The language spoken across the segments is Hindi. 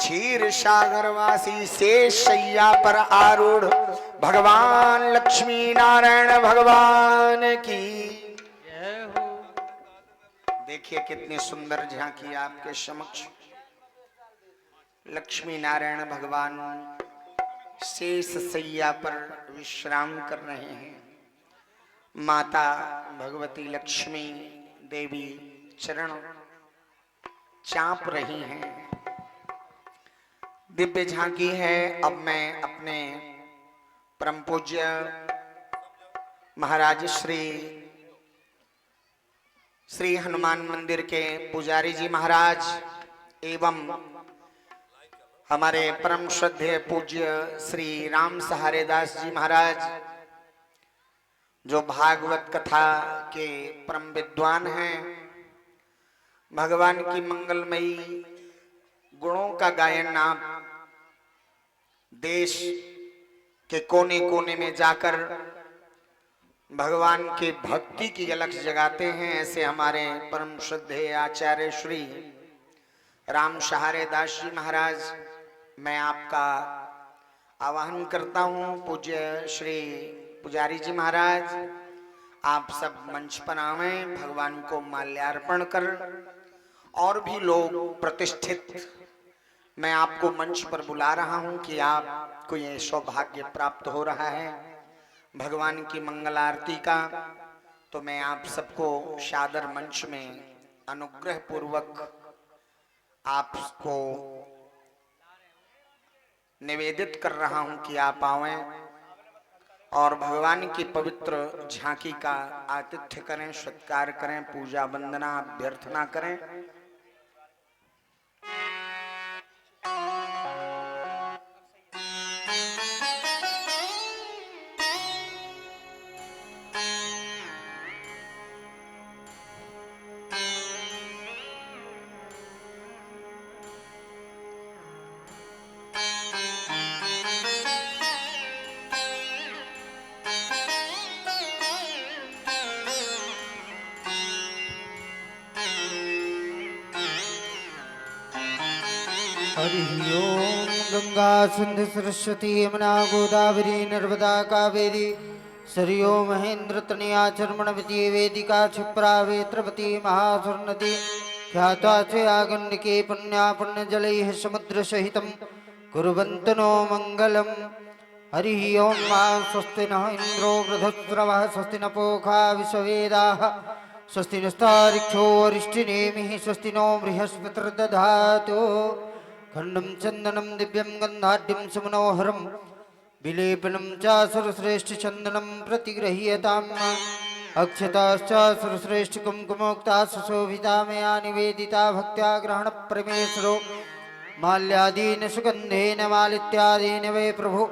क्षीर सागरवासी शेष शैया पर आरूढ़ भगवान लक्ष्मी नारायण भगवान की जय हो। देखिए कितनी सुंदर झांकी आपके समक्ष लक्ष्मी नारायण भगवान शेष शैया पर विश्राम कर रहे हैं। माता भगवती लक्ष्मी देवी चरण चाप रही हैं। दिव्य झांकी है। अब मैं अपने परम पूज्य महाराज श्री हनुमान मंदिर के पुजारी जी महाराज एवं हमारे परम श्रद्धेय पूज्य श्री राम सहारे दास जी महाराज जो भागवत कथा के परम विद्वान हैं, भगवान की मंगलमयी गुणों का गायन आप देश के कोने कोने में जाकर भगवान के भक्ति की झलक जगाते हैं। ऐसे हमारे परम श्रद्धेय आचार्य श्री राम सहारे दास जी महाराज, मैं आपका आवाहन करता हूं। पूज्य श्री पुजारी जी महाराज, आप सब मंच पर आवें, भगवान को माल्यार्पण कर। और भी लोग प्रतिष्ठित मैं आपको मंच पर बुला रहा हूं कि आपको ये सौभाग्य प्राप्त हो रहा है भगवान की मंगल आरती का। तो मैं आप सबको सादर मंच में अनुग्रह पूर्वक आपको निवेदित कर रहा हूं कि आप आवें और भगवान की पवित्र झांकी का आतिथ्य करें, सत्कार करें, पूजा वंदना अभ्यर्थना करें। हरि ओम। गंगा सिंधु सरस्वती यमुना गोदावरी नर्मदा कावेरी सरयो महेंद्र तनया चर्मणवती वेदिका क्षिप्रा वेत्रवती महासुर नदी ख्याता च आगण्डके पुण्या पुण्यजलैः समुद्रसहितं कुर्वन्तु नो मङ्गलम्। हरि ओम। स्वस्ति नः इन्द्रो वृधस्रवः स्वस्ति न पूषा विश्ववेदाः स्वस्ति नस्तार्क्ष्यो अरिष्टिनेमिः स्वस्ति नो बृहस्पतिर्दधातु। खंडं चंदनं दिव्यं गंधाढ्यं सुमनोहरं विलेपनं च सुरश्रेष्ठचन्दनं प्रतिगृह्यताम्। अक्षताश्च सुरश्रेष्ठ कुङ्कुमोक्ता सुशोभिता मया निवेदिता भक्त्या ग्रहणप्रमेश्वरो माल्यादीन सुगन्धेन मालित्यादीन वै प्रभो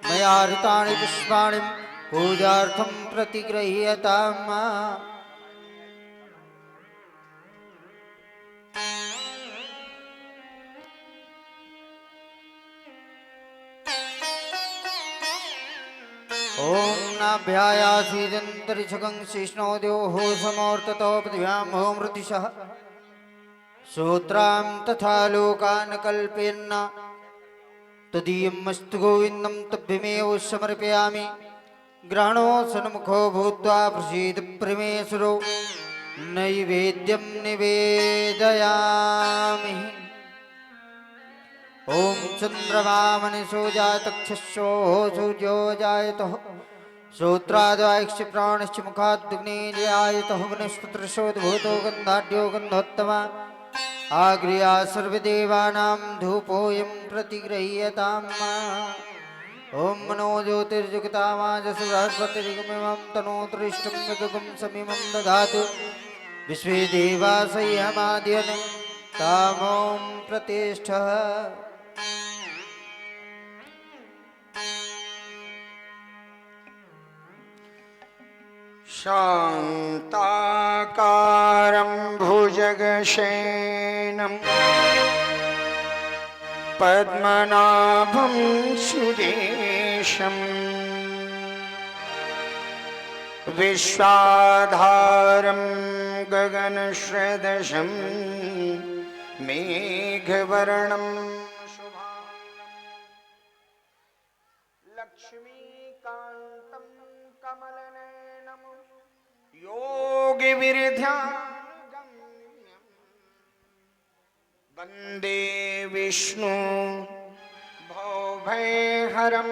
मया ऋतानि पुष्पाणि पूजार्थं प्रतिगृह्यताम्। ओम नाभ्यायासीदन्तरिक्षगं शिष्णोद्योः समोर्ततो पृथिव्यां होमृतिशः श्रोत्रां तथा लोकान् कल्पयन् तदीयमस्तु गोविन्दं तभ्यमेव समर्पयामि। ग्रहणो सन्मुखो भूत्वा प्रसीद परमेश्वरो नैवेद्यं निवेदयामि। ओम चंद्रमा मनसो जातक्षस्यो सूर्यो जायतः श्रोत्रादायक्ष प्राणश्च मुखाद्ग्ने जायतः वनस्पतिर्षोद्भूतो गन्धाढ्यो गन्धोत्तमा आग्र्या सर्वदेवानां धूपोऽयं प्रतिगृह्यताम्। ओम मनो ज्योतिर्जुगतामाजस बृहस्पतिर्गमिमं तनोतरिष्टं यगुं समिमं दधातु विश्वे देवा संयमाद्यन् तामों प्रतिष्ठः। शान्ताकारं भुजगशयनं पद्मनाभं सुरेशं विश्वाधारं गगनसदृशं मेघवर्णं कमलनयनम योगी विरध्यान वंदे विष्णु भवभयहरं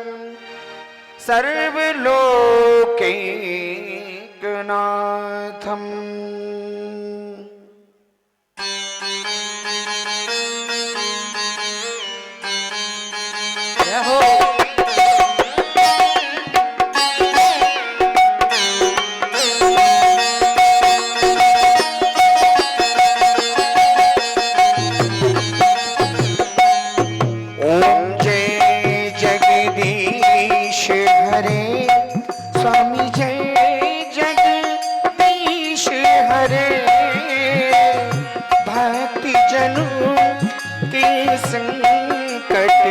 सर्वलोकैकनाथम्। जय हो। स्वामी जय जगदीश हरे, भक्ति जनों के संकट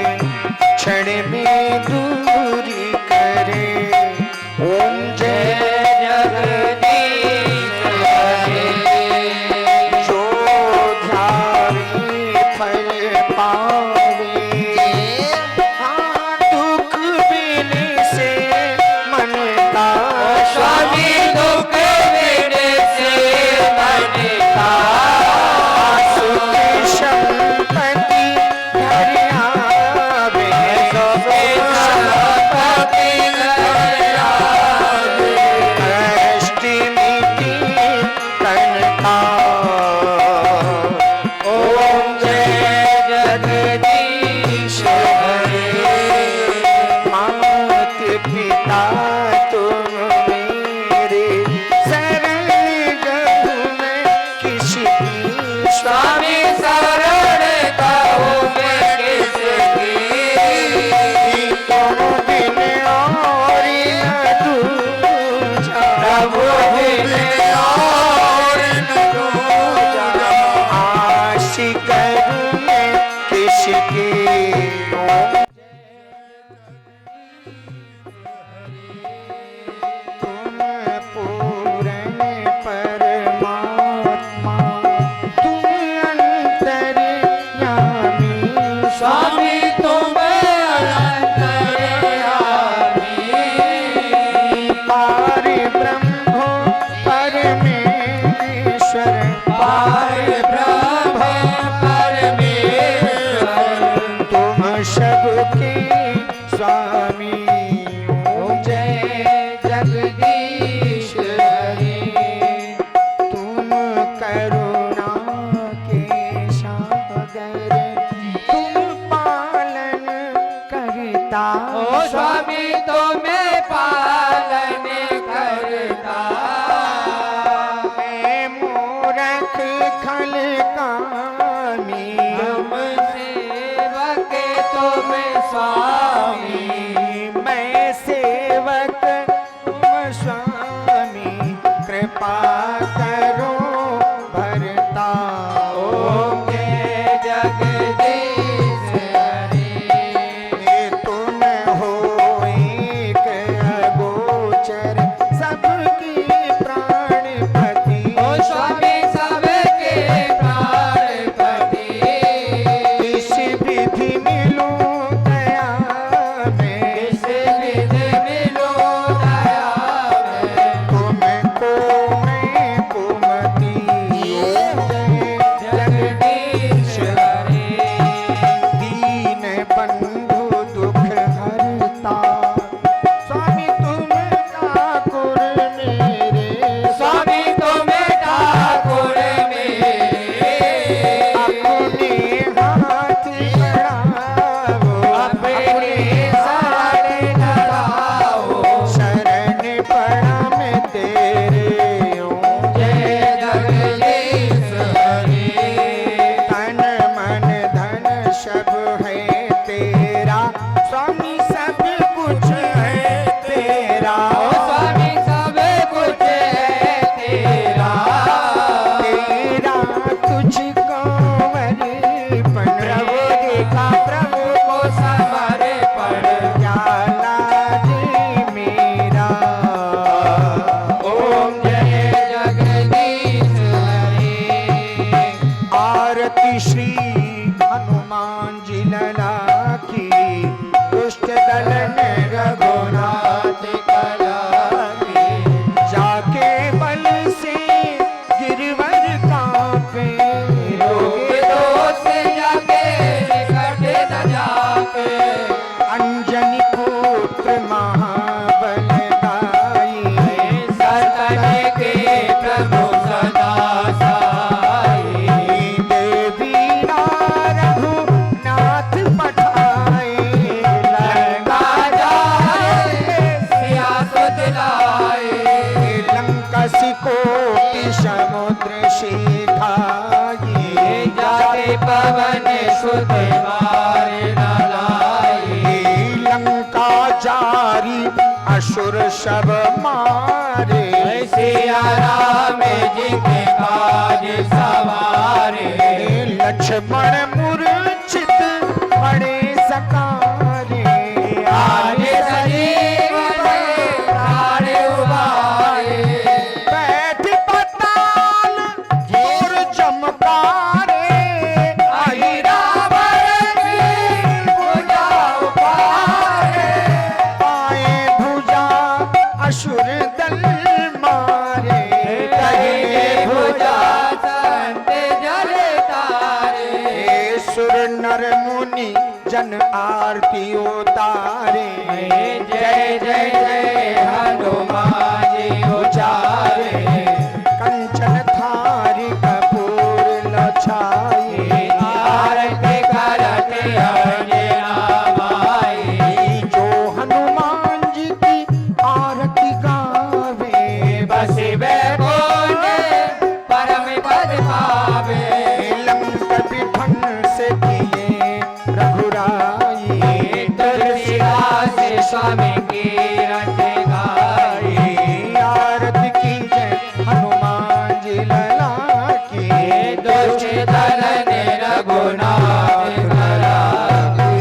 क्षण में दूरी करे। ओम जय जगदीश हरे, जो ध्यावे फल पावे, दुख बिने से मन का स्वामी दुख बिने से मन का, सुख संपत्ति घर आवे, सुख संपत्ति घर आवे, कष्ट मिटे तन का। ओम जय जगदीश हरे, मात पिता तुम मेरे, शरण गहूँ मैं किसकी। स्वामी शरण कहूँ मैं किसकी, तुम बिन और न दूजा, प्रभु बिन और न दूजा, आश करूँ मैं किसकी। तुम पूर्ण परमात्मा, तुम अंतर्यामी। स्वामी तुम अंतर्यामी, पार ब्रह्म परमेश्वर, पार ब्रह्म परमेश्वर, तुम सबके स्वामी। ओम जय जगदीश हरे, तुम करुणा के सागर, तुम पालन करता। ओ स्वामी तुम्हें पालन करता, मैं मूरख खल कामी, हम सेवक तुम स्वामी, मैं सेवक तुम स्वामी। कृपा करो भरता। ओम जय जगदीश हरे, तुम हो सुत मारे न लाई। लंका जारी असुर सब मारे, सिया राम जी के काज सवारे। लक्ष्मण मूर्छित पड़े सकारे, आज संजीवन प्राण उबारे। बैठ पताल जोर चमकारे, आई रावण की भुजा उपारे। पाए भुजा असुर दल मारे, कहिए भुजा संत जल तारे। सुर नर मुनि जन आरती उतारे, जय जय जय हनुमान जी उचारे। कंचन थारी कपूर लछाई, आरती करते अंजना माई। जो हनुमान जी की आरती गावे, बसी बैकुंठ परम पद पावे। लंक विध्वंस किए रघुराई, तुलसीदास स्वामी की रट गाई। आरती की जय हनुमान जी लला की, दुष्ट दलन रघुनाथ करावे।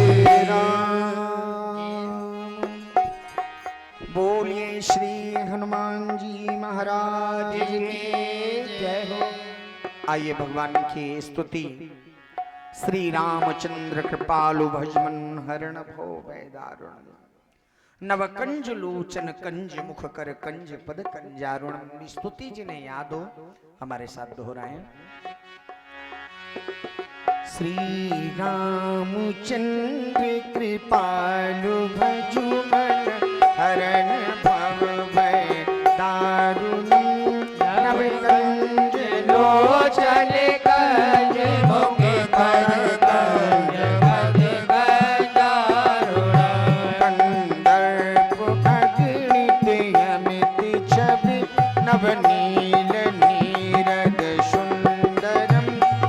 बोलिए श्री हनुमान जी महाराज की जय हो। आइए भगवान की स्तुति। श्री रामचंद्र कृपालु भजमन हरण भो भय दारुण, नव कंज लोचन कंज मुख कर कंज पद कंजारुण। स्तुति जिन्हें याद हो हमारे साथ दोहराएं। श्री रामचंद्र कृपालु भजमन हरण भव भय दारुणम, नव कंज लोचन कंज मुख कर कंज पद कंजारुण। कंदर्प अगणित अमित छवि, नवनील नीरद सुंदरम।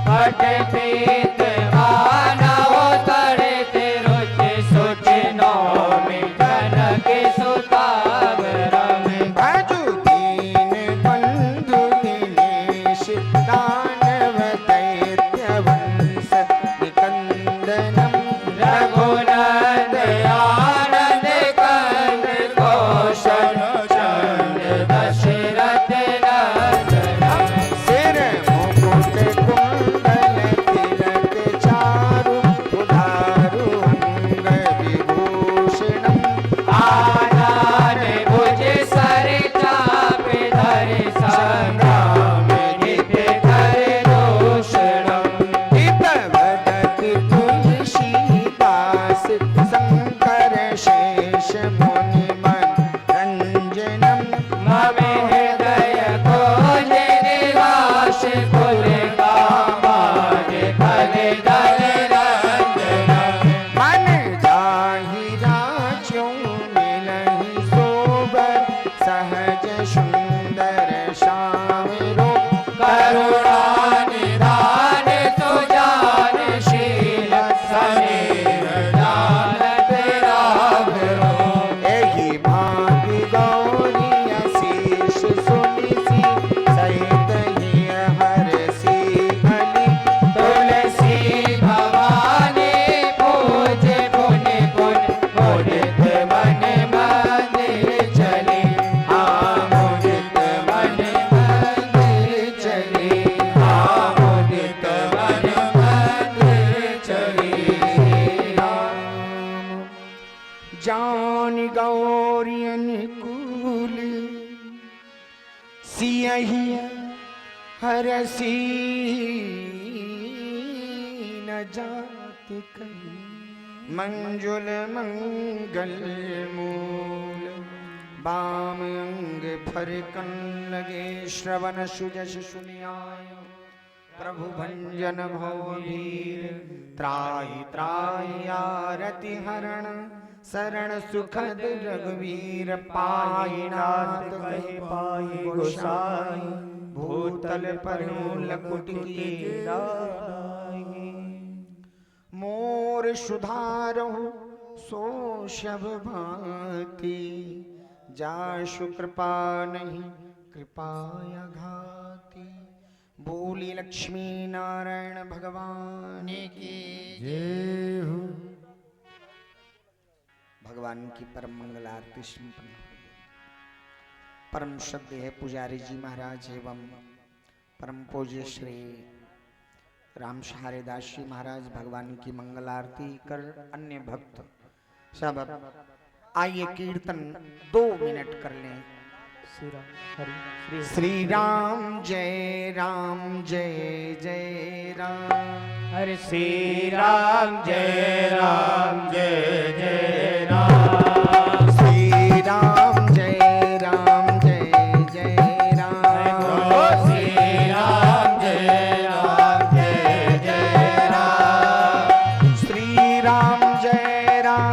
पट पीत मानव तरते रुच सुच नौमि जनक सुतावरम। भजु दीन बंधु दिनेश, दानव दैत्य वंश निकंदनम। रघुनंद आनंद कंद कौशल चंद दशरथ नंदन। सिर मुकुट कुंडल तिलक चारु, उधारु अंग विभूषणम। आनन भुज सर चाप धरि संग्राम नित्य कर दूषणम। हितवदत तुलसीदास, शंकर शेष मुनि मन रंजनम। मम हृदय कोज निवास कुल कामाज फल दल रंजनम। मन जाहि राजो मिलहि सोबर, सहज सुंदर श्याम रूप। करुणा निधान सुजान शील सनेह जानत राघरो। एहि भाग्य गौरी आशीष सुनिसी, सहित ही हरषि अली। तुलसी भवानी पूज पुन पुन मुदित मन मंदिर चली। हाँ मुदित मन मंदिर चली। हाँ मुदित मन मंदिर चली। जान गौरी अनुकूल, सियहि हरषि न जात कहीं। मंजुल मंगल मूल, बाम अंग फरकन लगे। श्रवण सुजस सुनियाय, प्रभु भंजन भव वीर। त्राहि त्राहि आरति हरण, शरण सुखद रघुवीर। पाहि नाथ कहि पाहि गोसाई, भूतल परमूल कुटि के नाहि। सुधारहु सो शब भांति, जासु कृपा नहीं कृपाया घाती। बोली लक्ष्मी नारायण भगवान की जय हो। भगवान की परम मंगल आरती संपन्न हो। परम श्रद्धेय है पुजारी जी महाराज एवं परम पूज्य श्री राम सहारे दास जी महाराज भगवान की मंगल आरती कर अन्य भक्त सब आइए कीर्तन 2 मिनट कर लें। श्री राम हरि श्री राम जय जय राम। हरे श्री राम जय जय राम। श्री राम जय जय राम। श्री राम जय जय राम। श्री राम जय जय राम। श्री राम जय जय राम।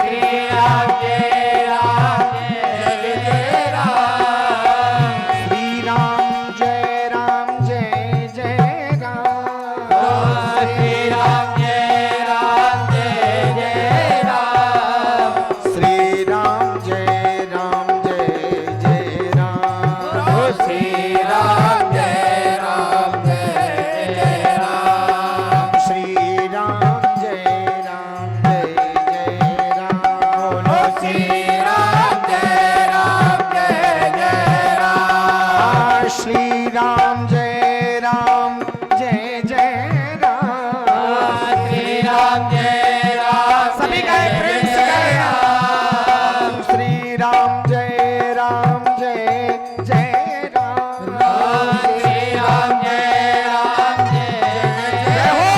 श्री राम जय जय राम। श्री राम जय राम। श्री राम जय जय राम। श्री राम जय जय राम। श्री राम जय जय राम। श्री राम जय जय राम। श्री राम जय जय राम। श्री राम जय सभी गए प्रेम से गए राम। श्री राम जय जय राम। श्री राम जय जय हो।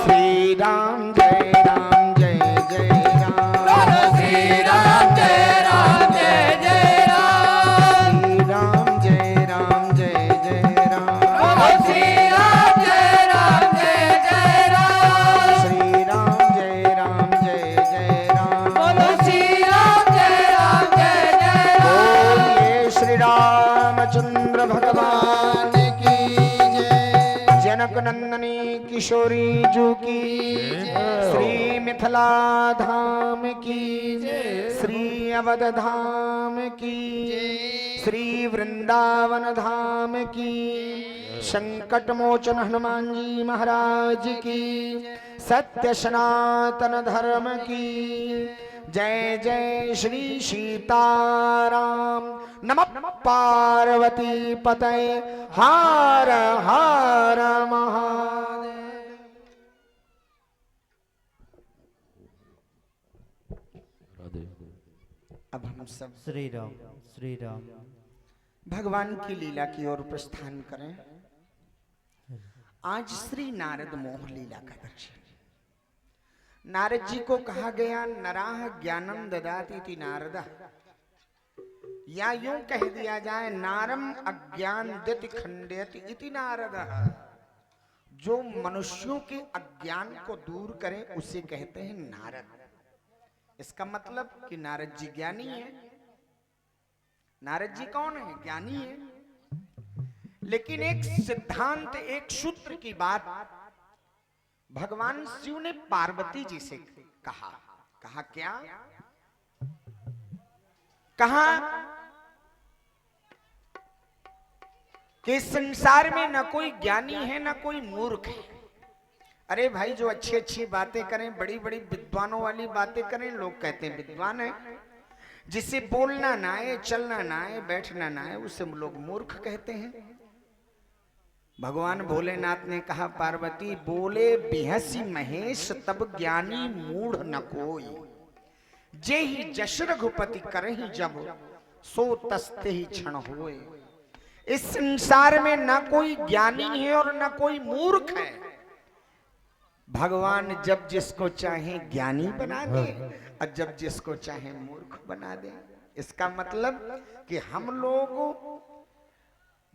श्री राम जय जय राम। श्री राम जय जय राम। श्री राम जय जय राम। श्री राम जय जय राम। श्री राम जय जय राम। बोलो श्री राम जय जय राम। बोलिए श्री रामचंद्र भगवान की जय। जनक नंदनी किशोरी जू की श्री मिथिला धाम की श्री अवध धाम की श्री वृंदावन धाम की संकट मोचन हनुमान जी महाराज की सत्य सनातन धर्म की जय जय श्री सीताराम। नमः पार्वती पतये हर हर महादेव। अब हम सब श्री राम भगवान की लीला की ओर प्रस्थान करें। आज श्री नारद मोह लीला का दर्शन। नारद जी को कहा गया नराह ज्ञानम ददाति इति नारद, या यूं कह दिया जाए नारम अज्ञान दिति खंडेति इति नारद। जो मनुष्यों के अज्ञान को दूर करे उसे कहते हैं नारद। इसका मतलब कि नारद जी ज्ञानी है। नारद जी कौन है? ज्ञानी है। लेकिन एक सिद्धांत, एक सूत्र की बात भगवान शिव ने पार्वती जी से कहा। कहा क्या? कहा कि संसार में न कोई ज्ञानी है न कोई मूर्ख है। अरे भाई, जो अच्छी अच्छी बातें करें, बड़ी बड़ी विद्वानों वाली बातें करें, लोग कहते हैं विद्वान है। जिसे बोलना ना आए, चलना ना आए, बैठना ना आए, उसे लोग मूर्ख कहते हैं। भगवान भोलेनाथ ने कहा पार्वती बोले बिहसी महेश तब ज्ञानी मूढ़ न कोई, जे ही जश रघुपति करहि जब सो तस्ते ही क्षण होए। इस संसार में ना कोई ज्ञानी है और ना कोई मूर्ख है। भगवान जब जिसको चाहे ज्ञानी बना दे और जब जिसको चाहे मूर्ख बना दे। इसका मतलब कि हम लोग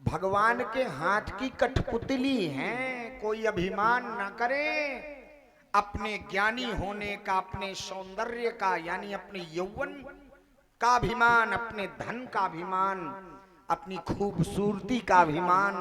भगवान के हाथ की कठपुतली हैं। कोई अभिमान ना करे अपने ज्ञानी होने का, अपने सौंदर्य का, यानी अपने यौवन का अभिमान, अपने धन का अभिमान, अपनी खूबसूरती का अभिमान,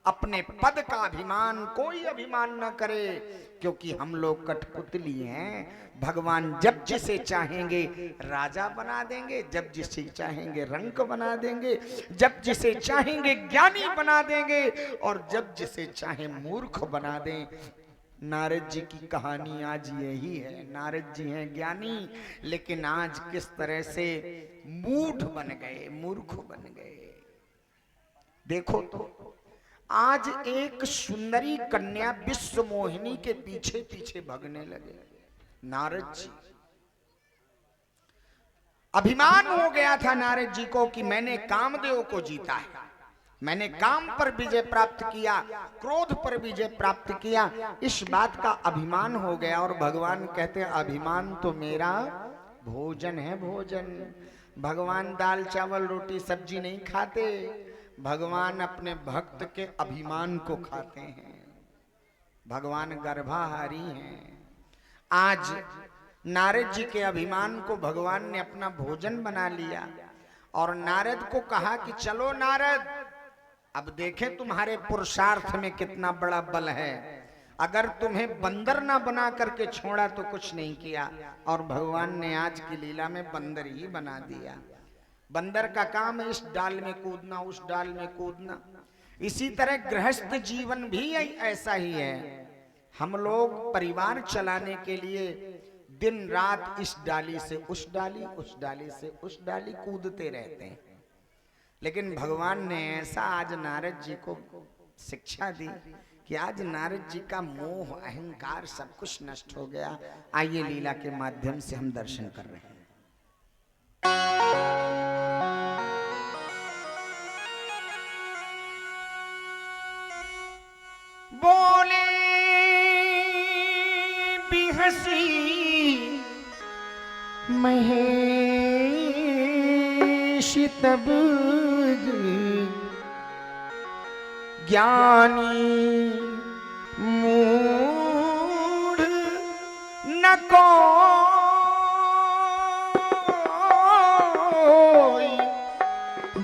अपने पद का अभिमान, कोई अभिमान न करे, क्योंकि हम लोग कठपुतली हैं। भगवान जब जिसे चाहेंगे राजा बना देंगे, जब जिसे चाहेंगे रंक बना देंगे, जब जिसे चाहेंगे ज्ञानी बना देंगे, और जब जिसे चाहे मूर्ख बना दें। नारद जी की कहानी आज यही है। नारद जी हैं ज्ञानी, लेकिन आज किस तरह से मूढ़ बन गए, मूर्ख बन गए। देखो तो आज एक सुंदरी कन्या विश्व मोहिनी के पीछे पीछे भागने लगे। नारद जी, अभिमान हो गया था नारद जी को कि मैंने कामदेव को जीता है, मैंने काम पर विजय प्राप्त किया, क्रोध पर विजय प्राप्त किया, इस बात का अभिमान हो गया। और भगवान कहते हैं अभिमान तो मेरा भोजन है, भोजन। भगवान दाल चावल रोटी सब्जी नहीं खाते, भगवान अपने भक्त के अभिमान को खाते हैं। भगवान गर्भाहारी हैं। आज नारद जी के अभिमान को भगवान ने अपना भोजन बना लिया और नारद को कहा कि चलो नारद, अब देखें तुम्हारे पुरुषार्थ में कितना बड़ा बल है। अगर तुम्हें बंदर ना बना करके छोड़ा तो कुछ नहीं किया, और भगवान ने आज की लीला में बंदर ही बना दिया। बंदर का काम है इस डाल में कूदना, उस डाल में कूदना। इसी तरह गृहस्थ जीवन भी ऐसा ही है। हम लोग परिवार चलाने के लिए दिन रात इस डाली से उस डाली, उस डाली से उस डाली कूदते रहते हैं। लेकिन भगवान ने ऐसा आज नारद जी को शिक्षा दी कि आज नारद जी का मोह, अहंकार सब कुछ नष्ट हो गया। आइए लीला के माध्यम से हम दर्शन कर रहे हैं। बोले बिहसी महेश तब ज्ञानी मूढ़ न कोई,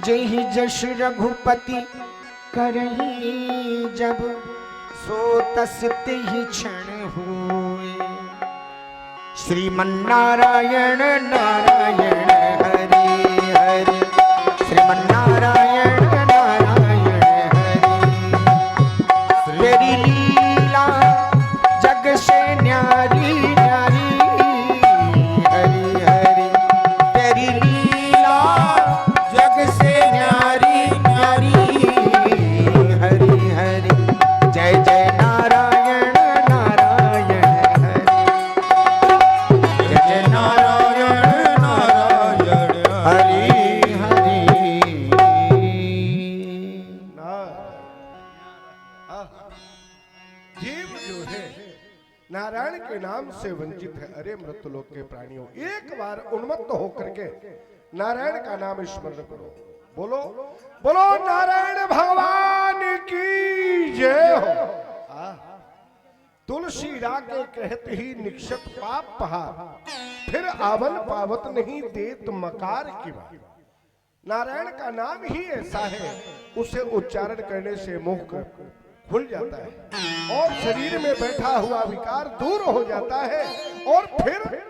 जहि जश रघुपति करही जब सो तस तिहि क्षण हुए। श्रीमन्नारायण नारायण हरि हरि, श्रीमन्नारायण नारायण हरि। तेरी लीला जग से न्यारी न्यारी, हरि हरि। तेरी लीला जग से न्यारी न्यारी, हरि हरि। जय जय नारायण नारायण हरि, जय जय नारायण नारायण हरि हरि। जीव जो है नारायण के नाम से वंचित है। अरे मृत्युलोक के प्राणियों, एक बार उन्मत्त होकर के नारायण का नाम स्मरण करो। बोलो बोलो नारायण भगवान की जय हो। तुलसी रागे कहते ही निक्षत पाप पहाड़, फिर आवन पावत नहीं देत मकार की बात। नारायण का नाम ही ऐसा है, उसे उच्चारण करने से मुख खुल जाता है और शरीर में बैठा हुआ विकार दूर हो जाता है, और फिर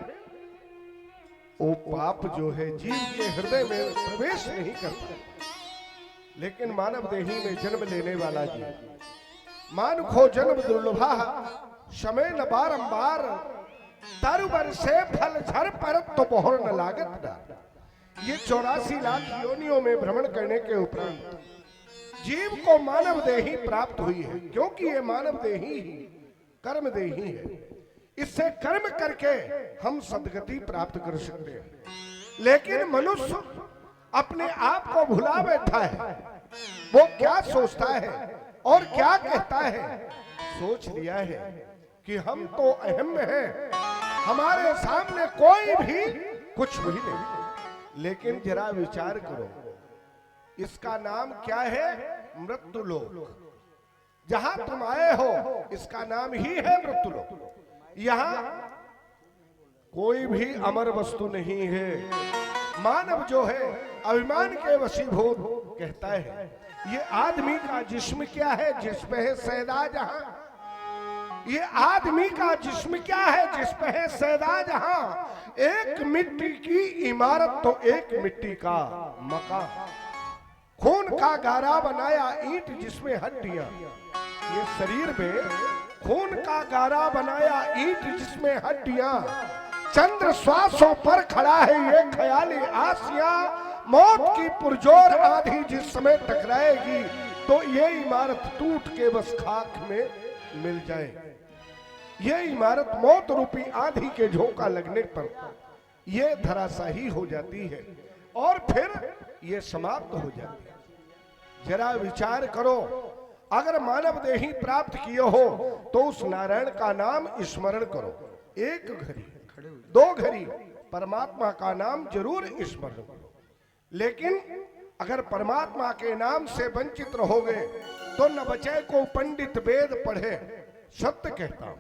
वो पाप जो है जीव के हृदय में प्रवेश नहीं करता। लेकिन मानव देही में जन्म लेने वाला जीव, मानुखो जन्म दुर्लभा समय न बारंबार, तरबर से फल झर पर तो मोहर न लागत डार। ये 84 लाख योनियों में भ्रमण करने के उपरांत जीव को मानव देही प्राप्त हुई है, क्योंकि ये मानव देही ही कर्म देही है। इससे कर्म करके हम सद्गति प्राप्त कर सकते हैं। लेकिन मनुष्य अपने आप को भुला बैठा है। वो क्या सोचता है और क्या कहता है? सोच लिया है कि हम तो अहम हैं, हमारे सामने कोई भी कुछ भी नहीं। लेकिन जरा विचार करो, इसका नाम क्या है? मृत्युलोक। जहां तुम आए हो इसका नाम ही है मृत्युलोक। यहां कोई भी अमर वस्तु नहीं है। मानव जो है अभिमान के वशीभूत कहता है ये आदमी का जिस्म क्या है जिस पे है सैदा जहां, ये आदमी का जिस्म क्या है जिस पे है सैदा जहां, एक मिट्टी की इमारत तो एक मिट्टी का मकान, खून का गारा बनाया ईंट जिसमें हड्डियां, ये शरीर में खून का गारा बनाया ईंट जिसमें हड्डियां, चंद्र श्वासों पर खड़ा है ये ख्याली आसिया, मौत की पुरजोर आंधी जिस समय टकराएगी तो ये इमारत टूट के बस खाक में मिल जाए। ये इमारत मौत रूपी आंधी के झोंका लगने पर ये धराशाही हो जाती है और फिर ये समाप्त हो जाती है। जरा विचार करो, अगर मानव देही प्राप्त किए हो तो उस नारायण का नाम स्मरण करो, एक घड़ी दो घड़ी परमात्मा का नाम जरूर स्मरण करो। लेकिन अगर परमात्मा के नाम से वंचित रहोगे तो न बचे को पंडित वेद पढ़े, सत्य कहता हूं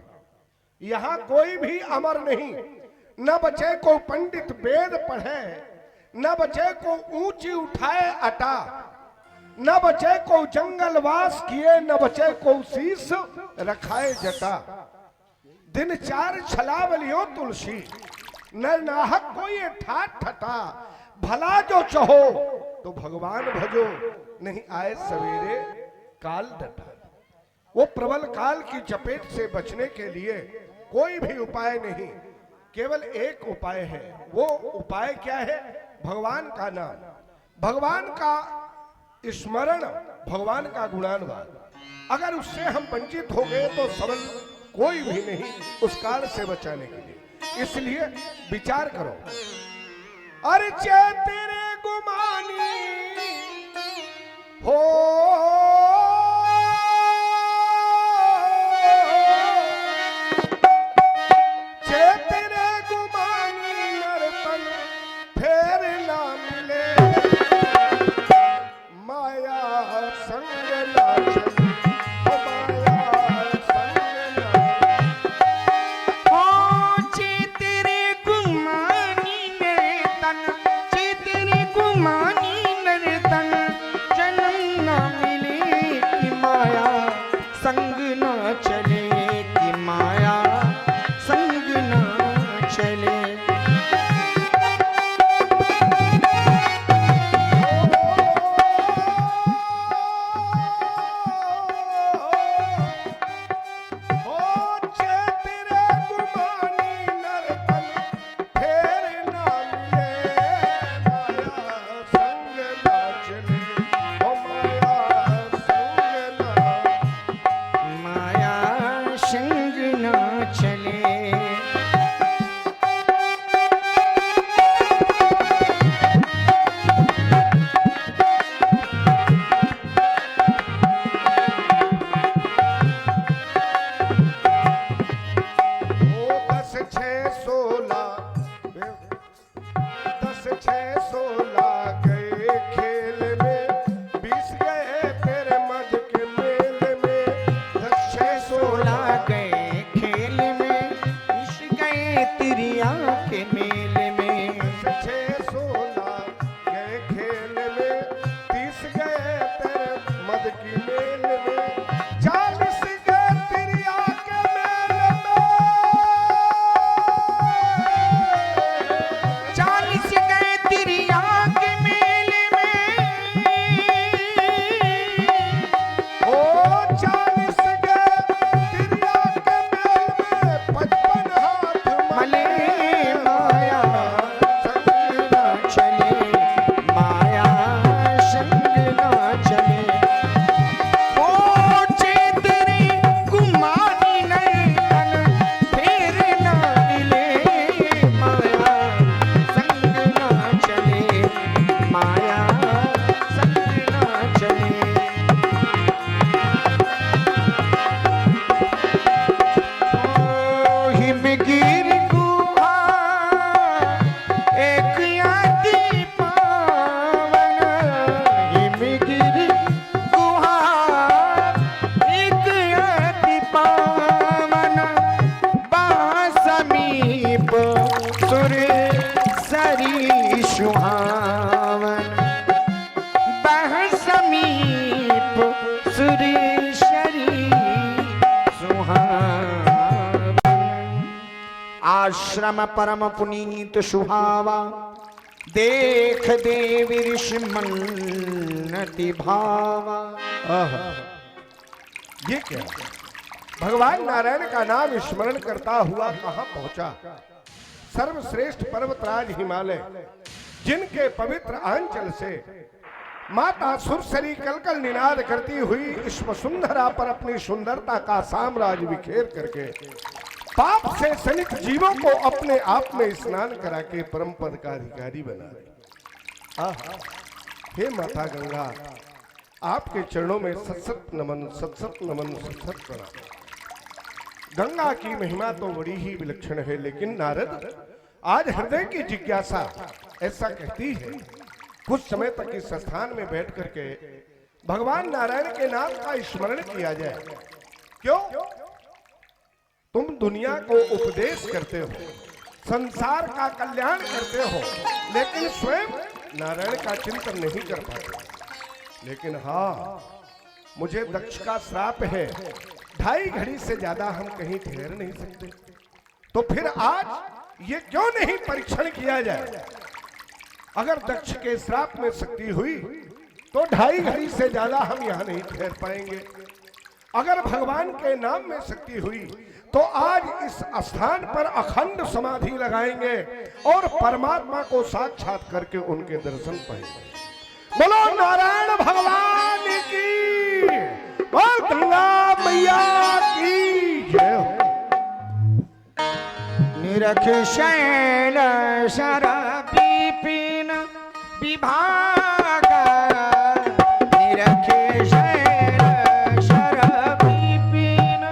यहां कोई भी अमर नहीं, न बचे को पंडित वेद पढ़े, न बचे को ऊंची उठाए अटा, न बचे को जंगलवास किए, न बचे को शीश रखाए जटा, दिन चार छलावलियों तुलसी, न नाहक कोई ठाट ठटा, भला जो चाहो तो भगवान भजो, नहीं आए सवेरे काल डटा। वो प्रबल काल की चपेट से बचने के लिए कोई भी उपाय नहीं, केवल एक उपाय है। वो उपाय क्या है? भगवान का नाम, भगवान का स्मरण, भगवान का गुणानुवाद। अगर उससे हम वंचित हो गए तो सबल कोई भी नहीं उस काल से बचाने के लिए। इसलिए विचार करो, अरे चे तेरे गुमानी हो आश्रम परम पुनीत सुहावा, देख देवी ऋषि मन्नति भावा। ये क्या, भगवान नारायण का नाम स्मरण करता हुआ कहां पहुंचा? सर्वश्रेष्ठ पर्वतराज हिमालय, जिनके पवित्र आंचल से माता सुरसरी कलकल निनाद करती हुई इस वसुंधरा पर अपनी सुंदरता का साम्राज्य बिखेर करके पाप से सनित जीवों को अपने आप में स्नान करा के परम पद का अधिकारी बना रही। हे माता गंगा, आपके चरणों में सतसत नमन, सतसत नमन, सतसत प्रणाम। गंगा की महिमा तो बड़ी ही विलक्षण है, लेकिन नारद, आज हृदय की जिज्ञासा ऐसा कहती है कुछ समय तक इस स्थान में बैठ करके भगवान नारायण के नाम का स्मरण किया जाए। क्यों? तुम दुनिया को उपदेश करते हो, संसार का कल्याण करते हो, लेकिन स्वयं नारायण का चिंतन नहीं कर पाते। लेकिन हाँ, मुझे दक्ष का श्राप है, 2.5 घड़ी से ज्यादा हम कहीं ठहर नहीं सकते। तो फिर आज ये क्यों नहीं परीक्षण किया जाए? अगर दक्ष के श्राप में शक्ति हुई तो 2.5 घड़ी से ज्यादा हम यहाँ नहीं ठहर पाएंगे। अगर भगवान के नाम में शक्ति हुई तो आज इस स्थान पर अखंड समाधि लगाएंगे और परमात्मा को साक्षात करके उनके दर्शन पाएंगे। बोलो नारायण भगवान की, बोल गंगा मैया की जय हो। निरख शैल शरपिन विभाग, निरख शैल शरपिन,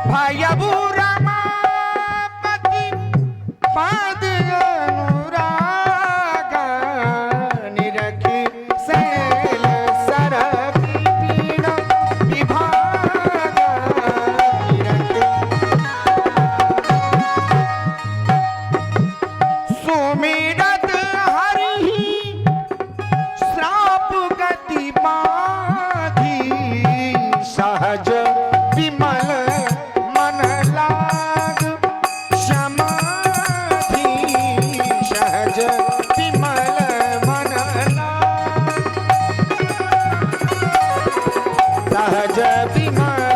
भयबु रमापति पाद अनुराग, निरख शैल शरपिन विभाग, सुमिरत हरि श्राप गति बाधी, सहज विमल मन लाग समाधि, सहज विमल मन लाग, सहज विमल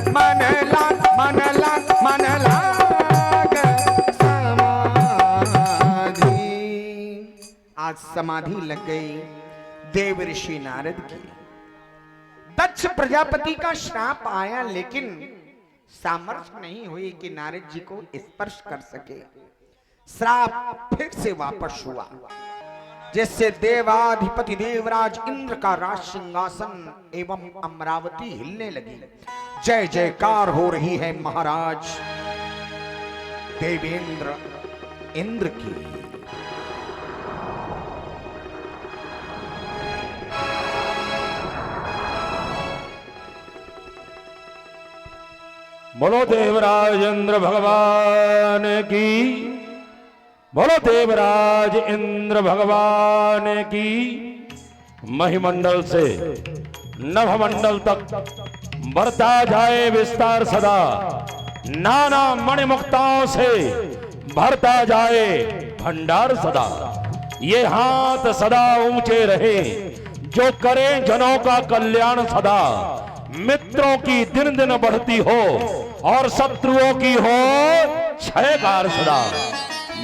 मन लाग, मन लाग, मन लाग समाधि। आज समाधि लग गई देव ऋषि नारद की। दक्ष प्रजापति का श्राप आया, लेकिन सामर्थ्य नहीं हुई कि नारद जी को स्पर्श कर सके। श्राप फिर से वापस हुआ, जिससे देवाधिपति देवराज इंद्र का राज सिंहासन एवं अमरावती हिलने लगी। जय जयकार हो रही है महाराज देवेंद्र इंद्र की। बोलो देवराज इंद्र भगवान की, बोलो देवराज इंद्र भगवान की। महिमंडल से नभमंडल तक बढ़ता जाए विस्तार सदा, नाना मणिमुक्ताओं से भरता जाए भंडार सदा। ये हाथ सदा ऊंचे रहे, जो करें जनों का कल्याण सदा। मित्रों की दिन दिन बढ़ती हो और शत्रुओं की हो क्षयकार सदा।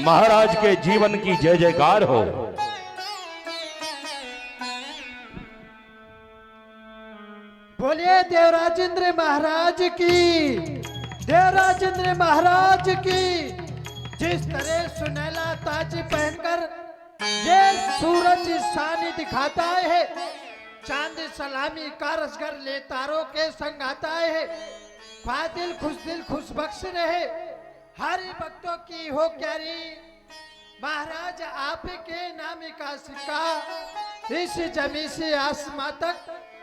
महाराज के जीवन की जय जयकार हो। बोलिए देवराजेंद्र महाराज की, देवराजेंद्र महाराज की। जिस तरह सुनहला ताज पहनकर ये सूरज शानी दिखाता है, चांद सलामी का रसगर ले तारों के संग आता है। फादिल खुश दिल खुश बख्श रहे, हरि भक्तों की हो क्यारी। महाराज आपके नाम का सिक्का इस जमी से आसमां तक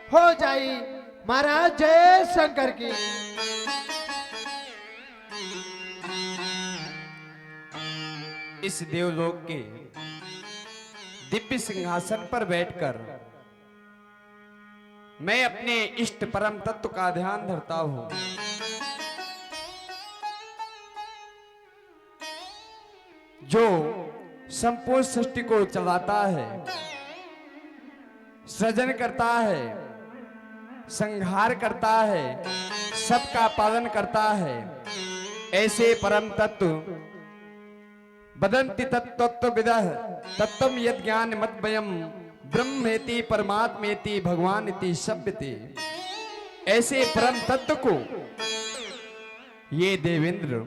हो जाई। महाराज जय शंकर की। इस देवलोक के दिव्य सिंहासन पर बैठकर मैं अपने इष्ट परम तत्व का ध्यान धरता हूं। जो संपूर्ण सृष्टि को चलाता है, सृजन करता है, संहार करता है, सबका पालन करता है, ऐसे परम तत्व वदन्ति तत्त्वविदः तत्त्वं यद् ज्ञान मद्वयम् ब्रह्मेति परमात्मेति भगवानिति शब्दते। ऐसे परम तत्व को ये देवेंद्र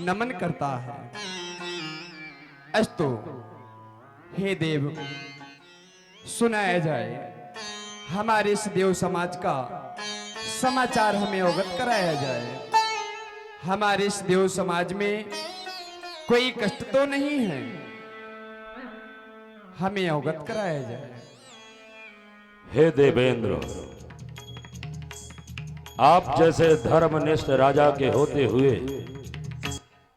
नमन करता है। अस्तु हे देव, सुनाया जाए हमारे इस देव समाज का समाचार, हमें अवगत कराया जाए। हमारे इस देव समाज में कोई कष्ट तो नहीं है, हमें अवगत कराया जाए। हे देवेंद्र, आप जैसे धर्मनिष्ठ राजा के होते हुए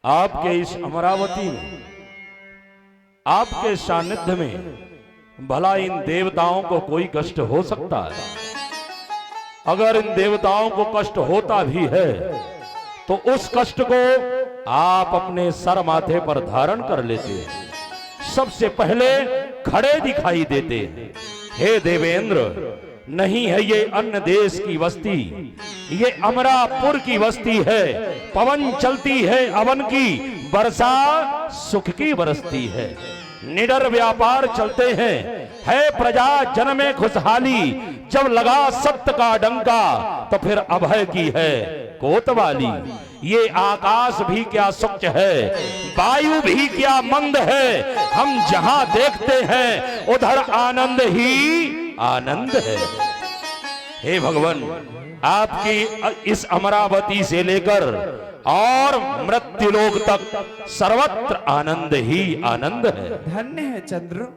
आपके इस अमरावती में, आपके सानिध्य में भला इन देवताओं को कोई कष्ट हो सकता है? अगर इन देवताओं को कष्ट होता भी है तो उस कष्ट को आप अपने सर माथे पर धारण कर लेते हैं, सबसे पहले खड़े दिखाई देते हैं। हे देवेंद्र, नहीं है ये अन्य देश की बस्ती, ये अमरापुर की बस्ती है। पवन चलती है अवन की, वर्षा सुख की बरसती है। निडर व्यापार चलते हैं, है प्रजा जन में खुशहाली। जब लगा सत्य का डंका तो फिर अभय की है कोतवाली। ये आकाश भी क्या स्वच्छ है, वायु भी क्या मंद है। हम जहां देखते हैं उधर आनंद ही आनंद है। हे भगवान, आपकी इस अमरावती से लेकर और मृत्युलोक तक सर्वत्र आनंद ही आनंद है। धन्य है चंद्र,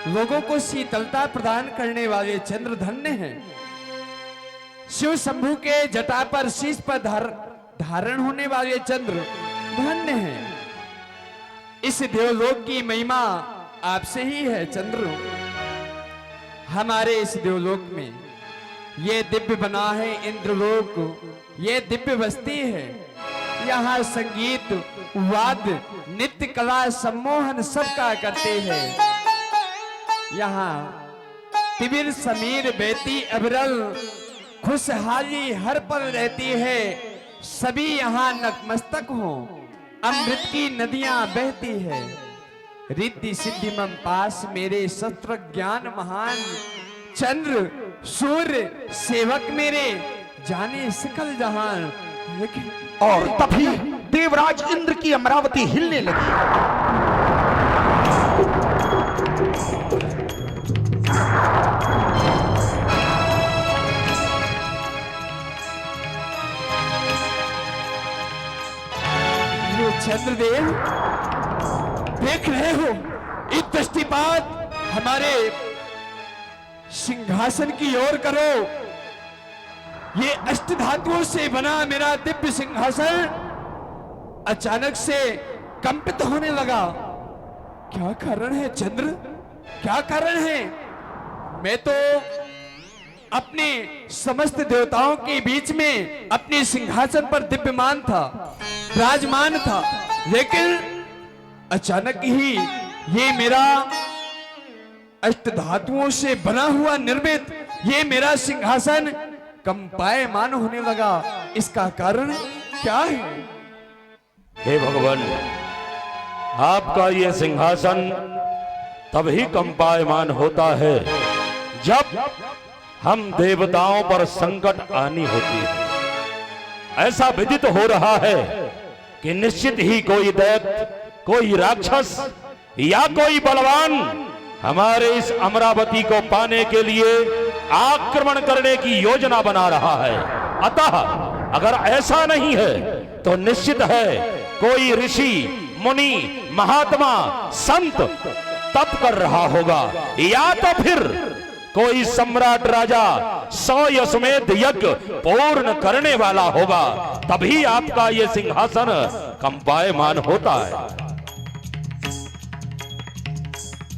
लोगों को शीतलता प्रदान करने वाले चंद्र धन्य हैं। शिव शंभु के जटा पर शीश पर धारण होने वाले चंद्र धन्य हैं। इस देवलोक की महिमा आपसे ही है चंद्र। हमारे इस देवलोक में ये दिव्य बना है इंद्रलोक, ये दिव्य बस्ती है। यहाँ संगीत, वाद्य, नित्य कला सम्मोहन सबका करते हैं। यहाँ तिबिर समीर बेती अबरल खुशहाली हर पल रहती है। सभी यहाँ नतमस्तक हों, अमृत की नदियां बहती है। रिद्धि सिद्धि मम पास मेरे शस्त्र ज्ञान महान। चंद्र सूर्य सेवक मेरे जाने सकल जहान। लेकिन और तभी देवराज इंद्र की अमरावती हिलने लगी। चंद्रदेव, देख रहे हो एक दृष्टिपात हमारे सिंहासन की ओर करो। ये अष्ट धातुओं से बना मेरा दिव्य सिंहासन अचानक से कंपित होने लगा। क्या कारण है चंद्र, क्या कारण है? मैं तो अपने समस्त देवताओं के बीच में अपने सिंहासन पर दिव्यमान था, विराजमान था, लेकिन अचानक ही ये मेरा अष्ट धातुओं से बना हुआ निर्मित ये मेरा सिंहासन कंपायमान होने लगा। इसका कारण क्या है? हे भगवान, आपका ये सिंहासन तभी कंपायमान होता है जब हम देवताओं पर संकट आनी होती है। ऐसा विदित हो रहा है कि निश्चित ही कोई दैत्य, कोई राक्षस या कोई बलवान हमारे इस अमरावती को पाने के लिए आक्रमण करने की योजना बना रहा है। अतः अगर ऐसा नहीं है तो निश्चित है कोई ऋषि, मुनि, महात्मा, संत तप कर रहा होगा, या तो फिर कोई सम्राट राजा 100 यशमेध यज्ञ पूर्ण करने वाला होगा, तभी आपका ये सिंहासन कंपायमान होता है।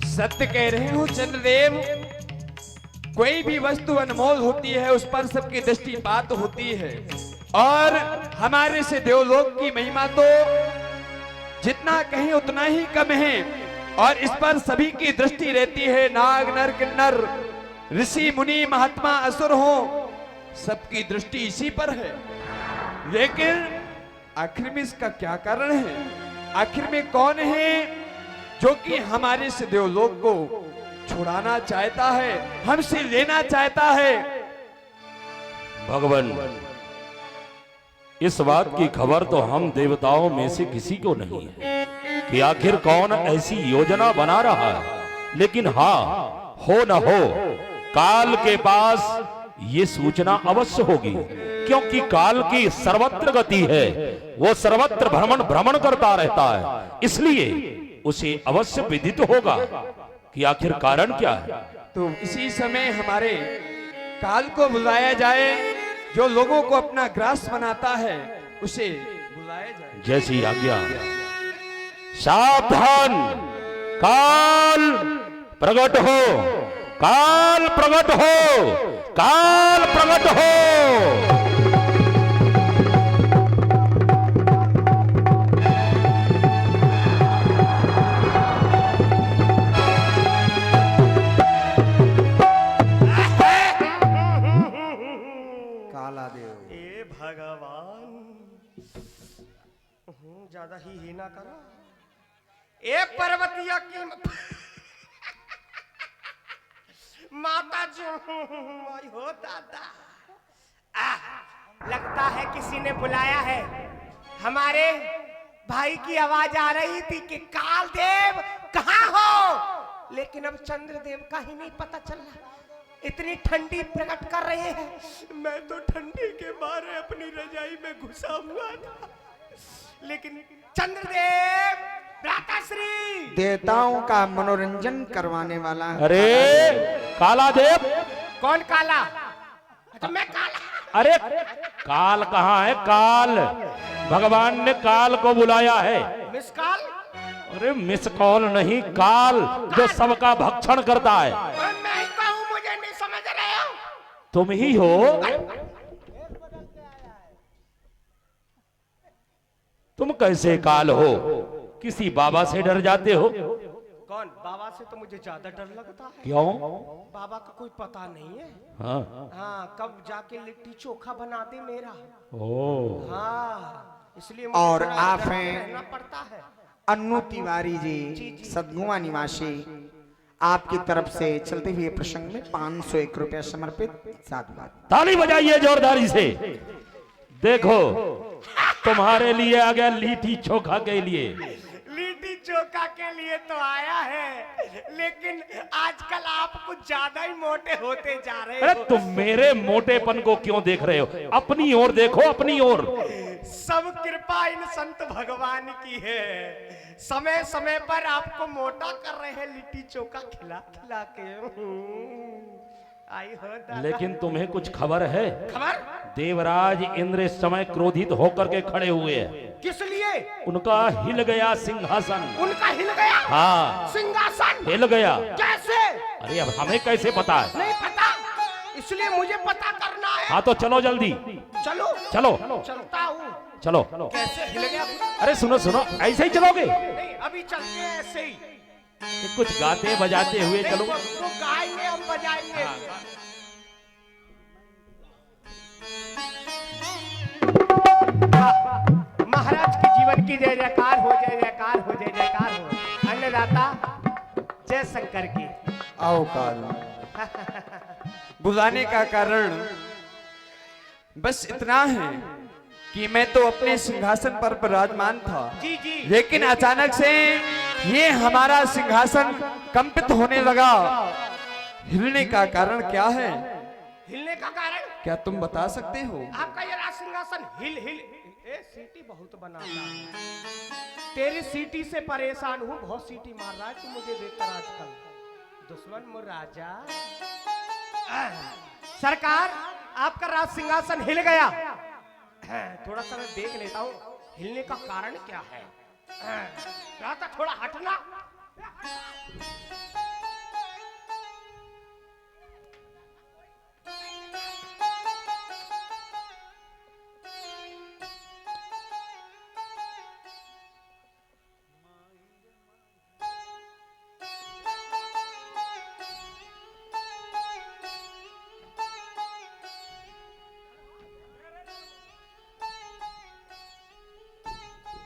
सत्य कह रहे हो चंद्रदेव, कोई भी वस्तु अनमोल होती है उस पर सबकी दृष्टिपात होती है, और हमारे से देवलोक की महिमा तो जितना कहीं उतना ही कम है, और इस पर सभी की दृष्टि रहती है। नाग नर किन्नर ऋषि मुनि महात्मा असुर हो, सबकी दृष्टि इसी पर है। लेकिन आखिर में इसका क्या कारण है? आखिर में कौन है जो कि हमारे से देवलोक को छुड़ाना चाहता है, हमसे लेना चाहता है? भगवान, इस बात की खबर तो हम देवताओं में से किसी को नहीं है कि आखिर कौन ऐसी योजना बना रहा है। लेकिन हाँ, हो न हो, काल के पास ये सूचना अवश्य होगी, क्योंकि काल की सर्वत्र गति है, वो सर्वत्र भ्रमण करता रहता है। इसलिए उसे अवश्य विदित होगा कि आखिर कारण क्या है। तो इसी समय हमारे काल को बुलाया जाए, जो लोगों को अपना ग्रास बनाता है उसे बुलाया जाए। जैसी आज्ञा। सावधान, काल प्रकट हो, काल प्रकट हो, काल प्रकट हो। ए भगवान, ज्यादा ही ना करो। ए पर्वतिया की माता जी, आई हो दादा। लगता है किसी ने बुलाया है। हमारे भाई की आवाज आ रही थी कि कालदेव कहाँ हो, लेकिन अब चंद्रदेव का ही नहीं पता चल रहा। इतनी ठंडी प्रकट कर रहे हैं। मैं तो ठंडी के मारे अपनी रजाई में घुसा हुआ था, लेकिन चंद्रदेव भ्राताश्री देवताओं का मनोरंजन करवाने वाला। अरे काला देव। कौन काला? तो मैं काला। अरे काल कहाँ है? काल, भगवान ने काल को बुलाया है। Miss call? अरे मिस कॉल नहीं, काल जो सबका भक्षण करता है। मैं ही कहूँ, मुझे नहीं समझ रहे हो? तुम ही हो। तुम कैसे काल हो? किसी बाबा से डर जाते हो? कौन? बाबा से तो मुझे ज्यादा डर लगता है। क्यों? बाबा का कोई पता नहीं है। हाँ। हाँ, कब जाके लिट्टी चोखा बना दे मेरा। ओ। हाँ, इसलिए मुझे और थोड़ा आप डर हैं रहना पड़ता है। अन्नू तिवारी जी, सदगुआ निवासी, आपकी तरफ से चलते हुए प्रसंग में 501 रुपया समर्पित। साधुवाद। ताली बजाइए जोरदारी से। देखो, तुम्हारे लिए आ गया लिट्टी चोखा के लिए। लिट्टी चोखा के लिए तो आया है, लेकिन आजकल आप कुछ ज्यादा ही मोटे होते जा रहे हो। अरे तुम मेरे मोटेपन को क्यों देख रहे हो? अपनी ओर देखो, अपनी ओर। सब कृपा इन संत भगवान की है। समय समय पर आपको मोटा कर रहे हैं लिट्टी चोखा खिला खिला के। आई हो दादा। लेकिन तुम्हें कुछ खबर है? खबर? देवराज इंद्र इस समय क्रोधित होकर के खड़े हुए हैं। किस लिए? उनका हिल गया सिंहासन। उनका हिल गया? हाँ, सिंहासन हिल गया। कैसे? अरे अब हमें कैसे पता है? नहीं पता, इसलिए मुझे पता करना है। हाँ तो चलो जल्दी। चलो चलो चलता हूँ। चलो। कैसे हिल गया? अरे सुनो सुनो, ऐसे ही चलोगे? नहीं, अभी चलते हैं ऐसे ही। कुछ गाते बजाते हुए चलो। वो गाएंगे, हम बजाएंगे। महाराज के जीवन की जय जयकार हो, जय जयकार हो, जय जयकार हो। अन्नदाता जय शंकर की। आओ काल। बुलाने का कारण बस इतना है कि मैं तो अपने सिंहासन पर विराजमान था, जी जी। लेकिन अचानक से ये हमारा सिंहासन कंपित होने लगा। हिलने का कारण क्या है? हिलने का कारण? क्या तुम बता सकते हो? आपका ये राज सिंहासन हिल हिल। ए, सीटी बहुत बनाता है। तेरी सीटी से परेशान हूँ, बहुत सीटी मार रहा है तू मुझे देखकर आजकल। दुश्मन मुराजा। सरकार, आपका राज सिंहासन हिल गया। थोड़ा सा मैं देख लेता हूँ हिलने का कारण क्या है। थोड़ा हटना।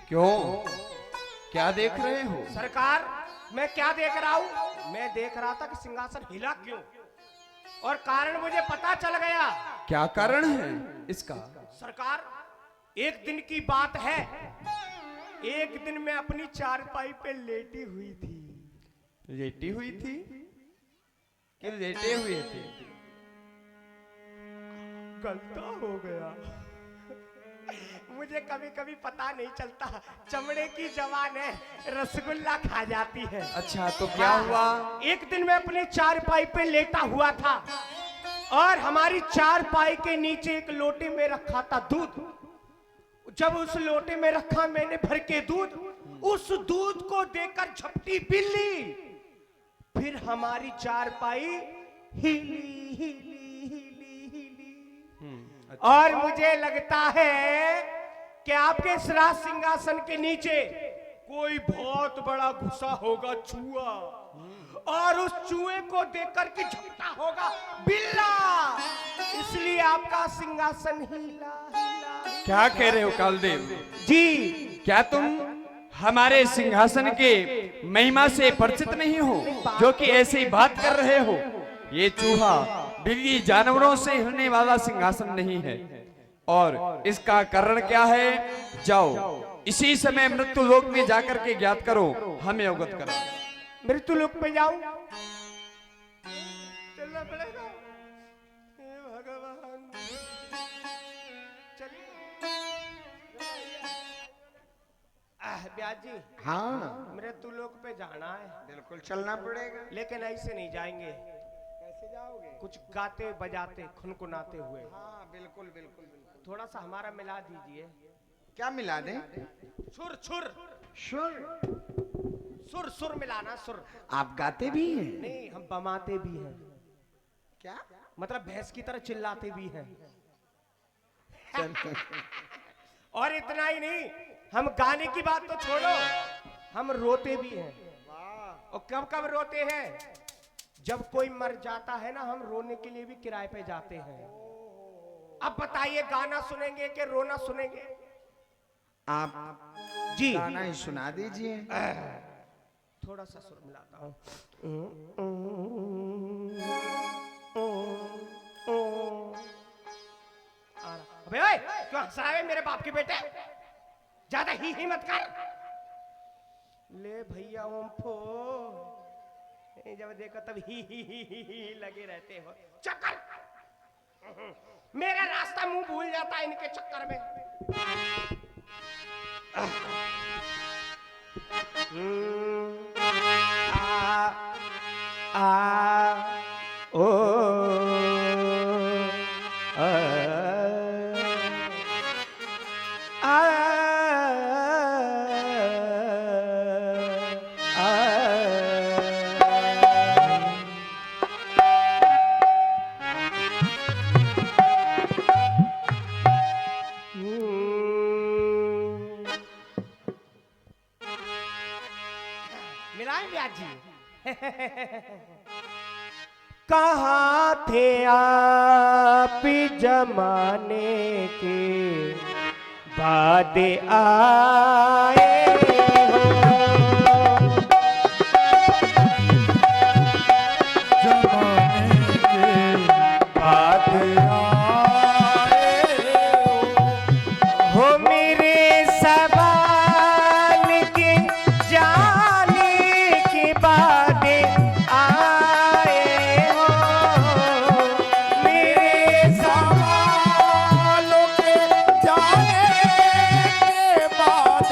क्यों, क्या देख रहे हो? सरकार, मैं क्या देख रहा हूँ? मैं देख रहा था कि सिंहासन हिला क्यों, और कारण मुझे पता चल गया। क्या कारण है इसका? सरकार, एक दिन की बात है, एक दिन मैं अपनी चारपाई पे लेटी हुई थी। लेटी हुई थी कि लेटे हुए थे? गलता हो गया। मुझे कभी कभी पता नहीं चलता, चमड़े की जवान है, रसगुल्ला खा जाती है। अच्छा, तो क्या हुआ? एक दिन मैं अपनी चारपाई पे लेटा हुआ था और हमारी चारपाई के नीचे एक लोटे में रखा था दूध। जब उस लोटे में रखा मैंने भर के दूध, उस दूध को देकर झपटी बिल्ली, फिर हमारी चारपाई हिली हिली हिली हिली। और मुझे लगता है कि आपके इस राज सिंहासन के नीचे कोई बहुत बड़ा घुसा होगा चूहा, और उस चूहे को देखकर के झपटा होगा बिल्ला, इसलिए आपका सिंहासन हिला हिला। क्या कह रहे हो कालदेव जी? क्या तुम हमारे सिंहासन के महिमा से परिचित नहीं हो, जो कि ऐसी बात कर रहे हो? ये चूहा बिल्ली जानवरों से हिलने वाला सिंहासन नहीं है, और इसका कारण क्या है? जाओ इसी समय मृत्यु लोक में जाकर के ज्ञात करो, हमें अवगत करो। मृत्यु लोक में जाऊं? चलना पड़ेगा। हे भगवान, चलिए। ब्याज जी, हाँ मृत्यु लोक पे जाना है, बिल्कुल चलना पड़ेगा। लेकिन ऐसे नहीं जाएंगे। कैसे जाओगे? कुछ गाते बजाते खुनकुनाते हुए। हाँ बिल्कुल बिल्कुल बिल्कुल। थोड़ा सा हमारा मिला दीजिए। क्या मिला दे? सुर सुर सुर? सुर सुर मिलाना, सुर। आप गाते भी हैं? नहीं, हम बमाते भी हैं। क्या मतलब भैंस की तरह चिल्लाते भी हैं। और इतना ही नहीं, हम गाने की बात तो छोड़ो, हम रोते भी हैं। और कब कब रोते हैं? जब कोई मर जाता है ना, हम रोने के लिए भी किराए पे जाते हैं। अब बताइए, गाना सुनेंगे कि रोना सुनेंगे? आप जी, गाना ही सुना दीजिए। थोड़ा सा सुर मिलाता हूँ। अबे ओए, क्यों हंस रहा है मेरे बाप के बेटे? ज्यादा ही मत कर। ले भैया ओम्फो, जब देखो तब ही लगे रहते हो। चक्कर, मेरा रास्ता मुंह भूल जाता है इनके चक्कर में। ओ मिलाएं ब्याज जी। कहाँ थे आप जमाने के बाद आए हो? जमाने के बाद आए हो मेरे सवाल के जाने के बाद आए हो। मेरे सवालों के जाने के बाद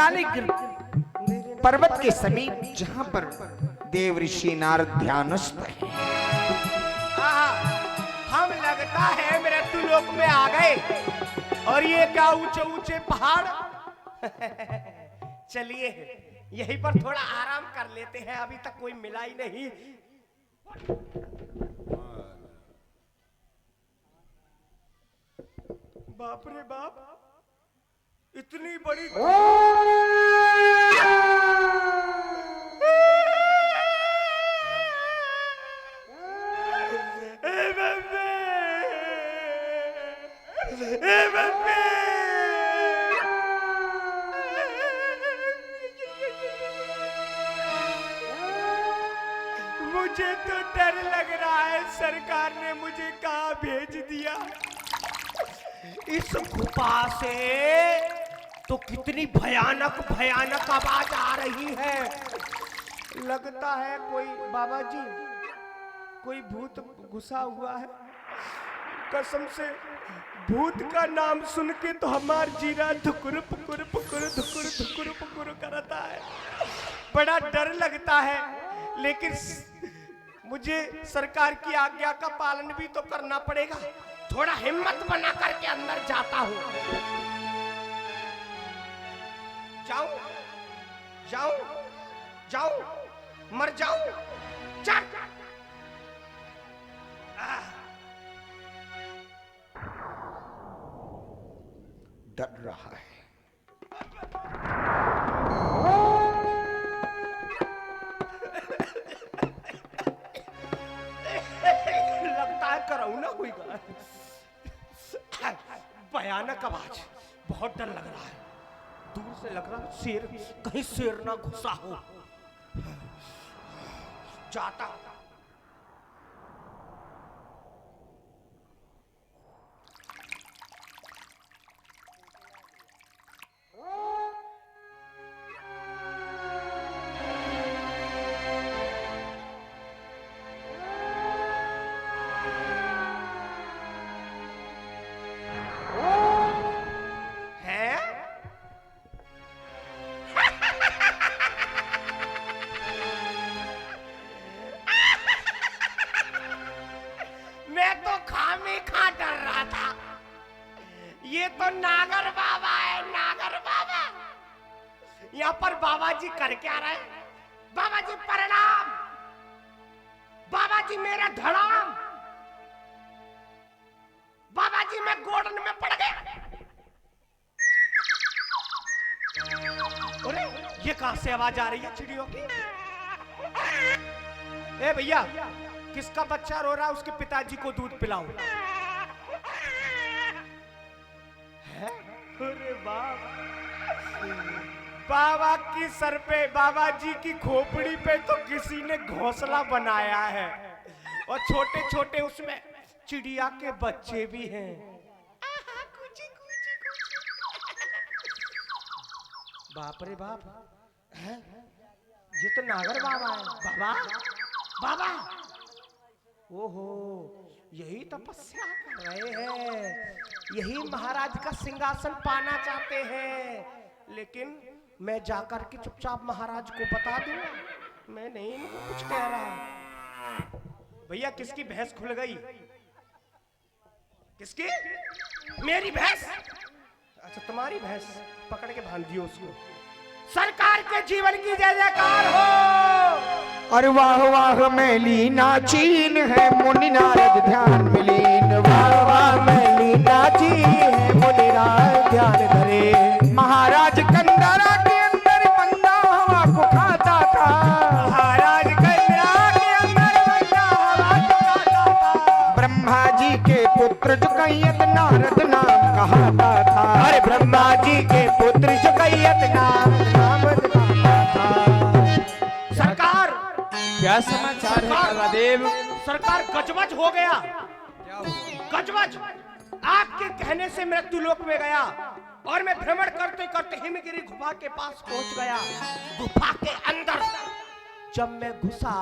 हिमालय पर्वत के समीप जहां पर देव ऋषि नारद ध्यानस्थ है। हम लगता है मृत्यु लोक में आ गए। और ये क्या ऊंचे ऊंचे पहाड़। चलिए यहीं पर थोड़ा आराम कर लेते हैं, अभी तक कोई मिला ही नहीं। बाप रे बाप, इतनी बड़ी मुझे तो डर लग रहा है, सरकार ने मुझे कहाँ भेज दिया। इस गुफा से तो कितनी भयानक भयानक आवाज आ रही है। लगता है कोई, बाबा जी, कोई भूत घुसा हुआ है। कसम से भूत का नाम सुन के तो हमार जीरा धुकुर पुकुर पुकुर धुकुर धुकुर पुकुर करता है। बड़ा डर लगता है, लेकिन मुझे सरकार की आज्ञा का पालन भी तो करना पड़ेगा। थोड़ा हिम्मत बना करके अंदर जाता हूं। जाऊं जाऊं जाऊं मर जाऊं। चल डर रहा है। लगता है करौना हुई गा। भयानक आवाज, बहुत डर लग रहा है। दूर से लग रहा है शेर, कहीं शेर ना घुसा हो। जाता ये तो नागर बाबा है, नागर बाबा। यहाँ पर बाबा जी कर क्या रहे? बाबा जी प्रणाम। बाबा जी मेरा धड़ाम। बाबा जी मैं गोडन में पड़ गया। अरे ये कहां से आवाज आ रही है चिड़ियों की? ए भैया, किसका बच्चा रो रहा है? उसके पिताजी को दूध पिलाओ। अरे बाप, बाबा की सर पे, बाबा जी की खोपड़ी पे तो किसी ने घोंसला बनाया है, और छोटे छोटे उसमें चिड़िया के बच्चे भी हैं। बाप रे बाप, है? ये तो नागर बाबा है। बाबा बाबा, ओहो, यही तपस्या कर रहे हैं, यही महाराज का सिंहासन पाना चाहते हैं। लेकिन मैं जाकर के चुपचाप महाराज को बता दूंगा, मैं नहीं इनको कुछ कह रहा। भैया किसकी भैंस खुल गई? किसकी? मेरी भैंस। अच्छा तुम्हारी भैंस, पकड़ के बांध दियो उसको। सरकार के जीवन की जय जयकार हो। और वाह वाह मैली नाचीन है मुनि नारद ध्यान मिलीन। वाह वाह मैली नाचीन है मुनि नारद ध्यान धरे। महाराज कंदरा के अंदर बंदा हवा को खाता था। महाराज कंदरा के अंदर बंदा हवा को खाता था। ब्रह्मा जी के पुत्र जुकैयत नारद नाम कहाता था। अरे ब्रह्मा जी के पुत्र जुकैयत नाम कहाता था। सरकार क्या समाचार है कलादेव? सरकार गजबज हो गया। क्या हुआ? गजबज आपके कहने से मृत्यु लोक में गया, और मैं भ्रमण करते करते हिमगिरी गुफा के पास पहुंच गया। गुफा के अंदर जब मैं घुसा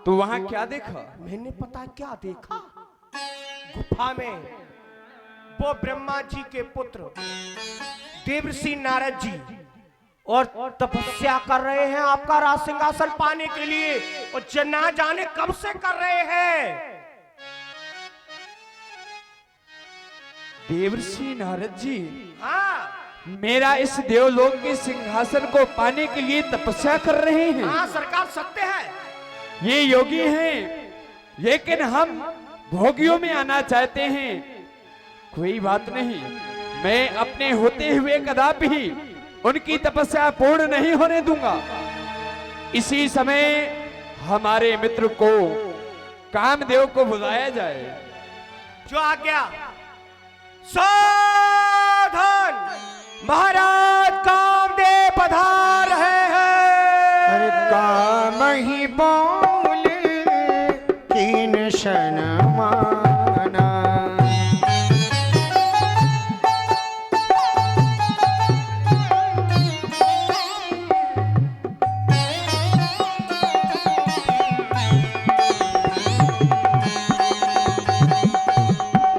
तो वहां क्या देखा? मैंने पता क्या देखा? गुफा में वो ब्रह्मा जी के पुत्र देवर्षि नारद जी और तपस्या कर रहे हैं आपका राज सिंहासन पाने के लिए, और ना जाने कब से कर रहे हैं। देवर्षि नारद जी, हाँ मेरा इस देवलोक के सिंहासन को पाने के लिए तपस्या कर रहे हैं। हाँ सरकार, सत्य है। ये योगी हैं, लेकिन हम भोगियों में आना चाहते हैं। कोई बात नहीं, मैं अपने होते हुए कदापि उनकी तपस्या पूर्ण नहीं होने दूंगा। इसी समय हमारे मित्र को, कामदेव को बुलाया जाए। जो आज्ञा। साधन, महाराज कामदेव पधार रहे हैं। अरे काम ही बोले कीन शन माना,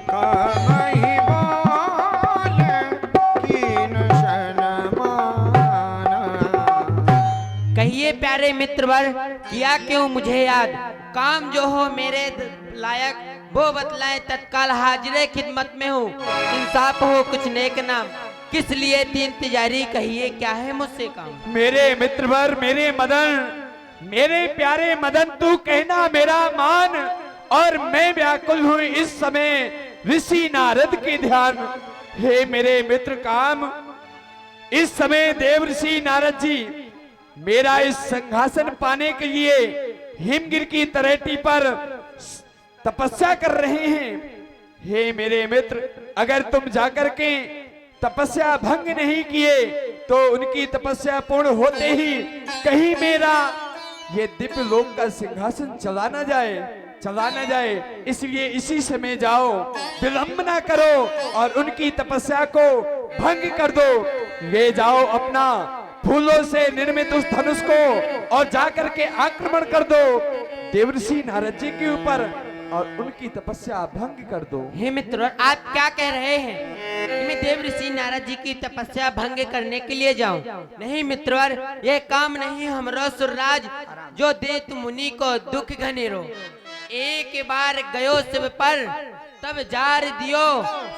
काम ही बोले कीन शन माना। कहिए प्यारे मित्रवर, किया क्यों मुझे याद? काम जो हो मेरे लायक वो बतलाए, तत्काल हाजिरे खिदमत में हूँ। इंसाफ हो कुछ नेक नाम, किस लिए तीन तिजारी? कहिए क्या है मुझसे काम? मेरे मित्रवर, मेरे मदन, मेरे प्यारे मदन, तू कहना मेरा मान, और मैं व्याकुल हूँ इस समय ऋषि नारद के ध्यान। हे मेरे मित्र काम, इस समय देव ऋषि नारद जी मेरा इस सिंहासन पाने के लिए हिमगिर की तलहटी पर तपस्या कर रहे हैं। हे मेरे मित्र, अगर तुम जाकर के तपस्या भंग नहीं किए तो उनकी तपस्या पूर्ण होते ही कहीं मेरा ये दिव्य लोक का सिंहासन चला ना जाए, इसलिए इसी समय जाओ, विलंब ना करो और उनकी तपस्या को भंग कर दो। ले जाओ अपना फूलों से निर्मित उस धनुष को और जाकर के आक्रमण कर दो देवर्षि नारद जी के ऊपर और उनकी तपस्या भंग कर दो। हे मित्र, आप क्या कह रहे हैं? मैं देव ऋषि नारद जी की तपस्या भंग करने के लिए जाऊं? नहीं मित्रवर, यह काम नहीं हमरो सुरराज, जो देत मुनि को दुख घनेरो। एक बार गयो शिव पर, तब जार दियो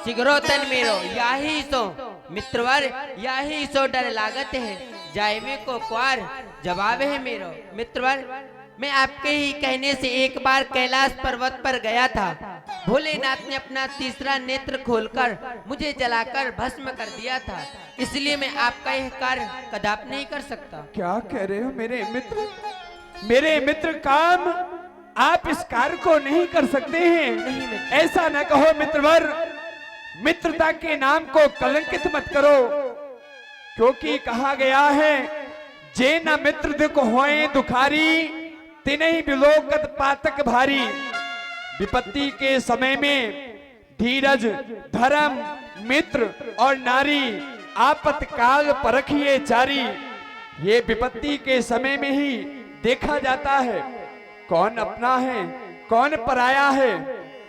सिगरो तन मेरो। याही सो मित्रवर, याही सो डर लागत है, जायमे को क्वार जवाब है मेरो। मित्रवर, मैं आपके ही कहने से एक बार कैलाश पर्वत पर गया था। भोलेनाथ ने अपना तीसरा नेत्र खोलकर मुझे जलाकर भस्म कर दिया था, इसलिए मैं आपका यह कार्य कदापि नहीं कर सकता। क्या कह रहे हो मेरे मित्र? मेरे मित्र काम, आप इस कार्य को नहीं कर सकते हैं। ऐसा न कहो मित्रवर, मित्रता के नाम को कलंकित मत करो, क्योंकि कहा गया है जे न मित्र दुख होए दुखारी, तिनहि बिलोकत पातक भारी। विपत्ति के समय में धीरज, धर्म, मित्र और नारी आपतकाल परखिए चारी। ये विपत्ति के समय में ही देखा जाता है कौन अपना है कौन पराया है।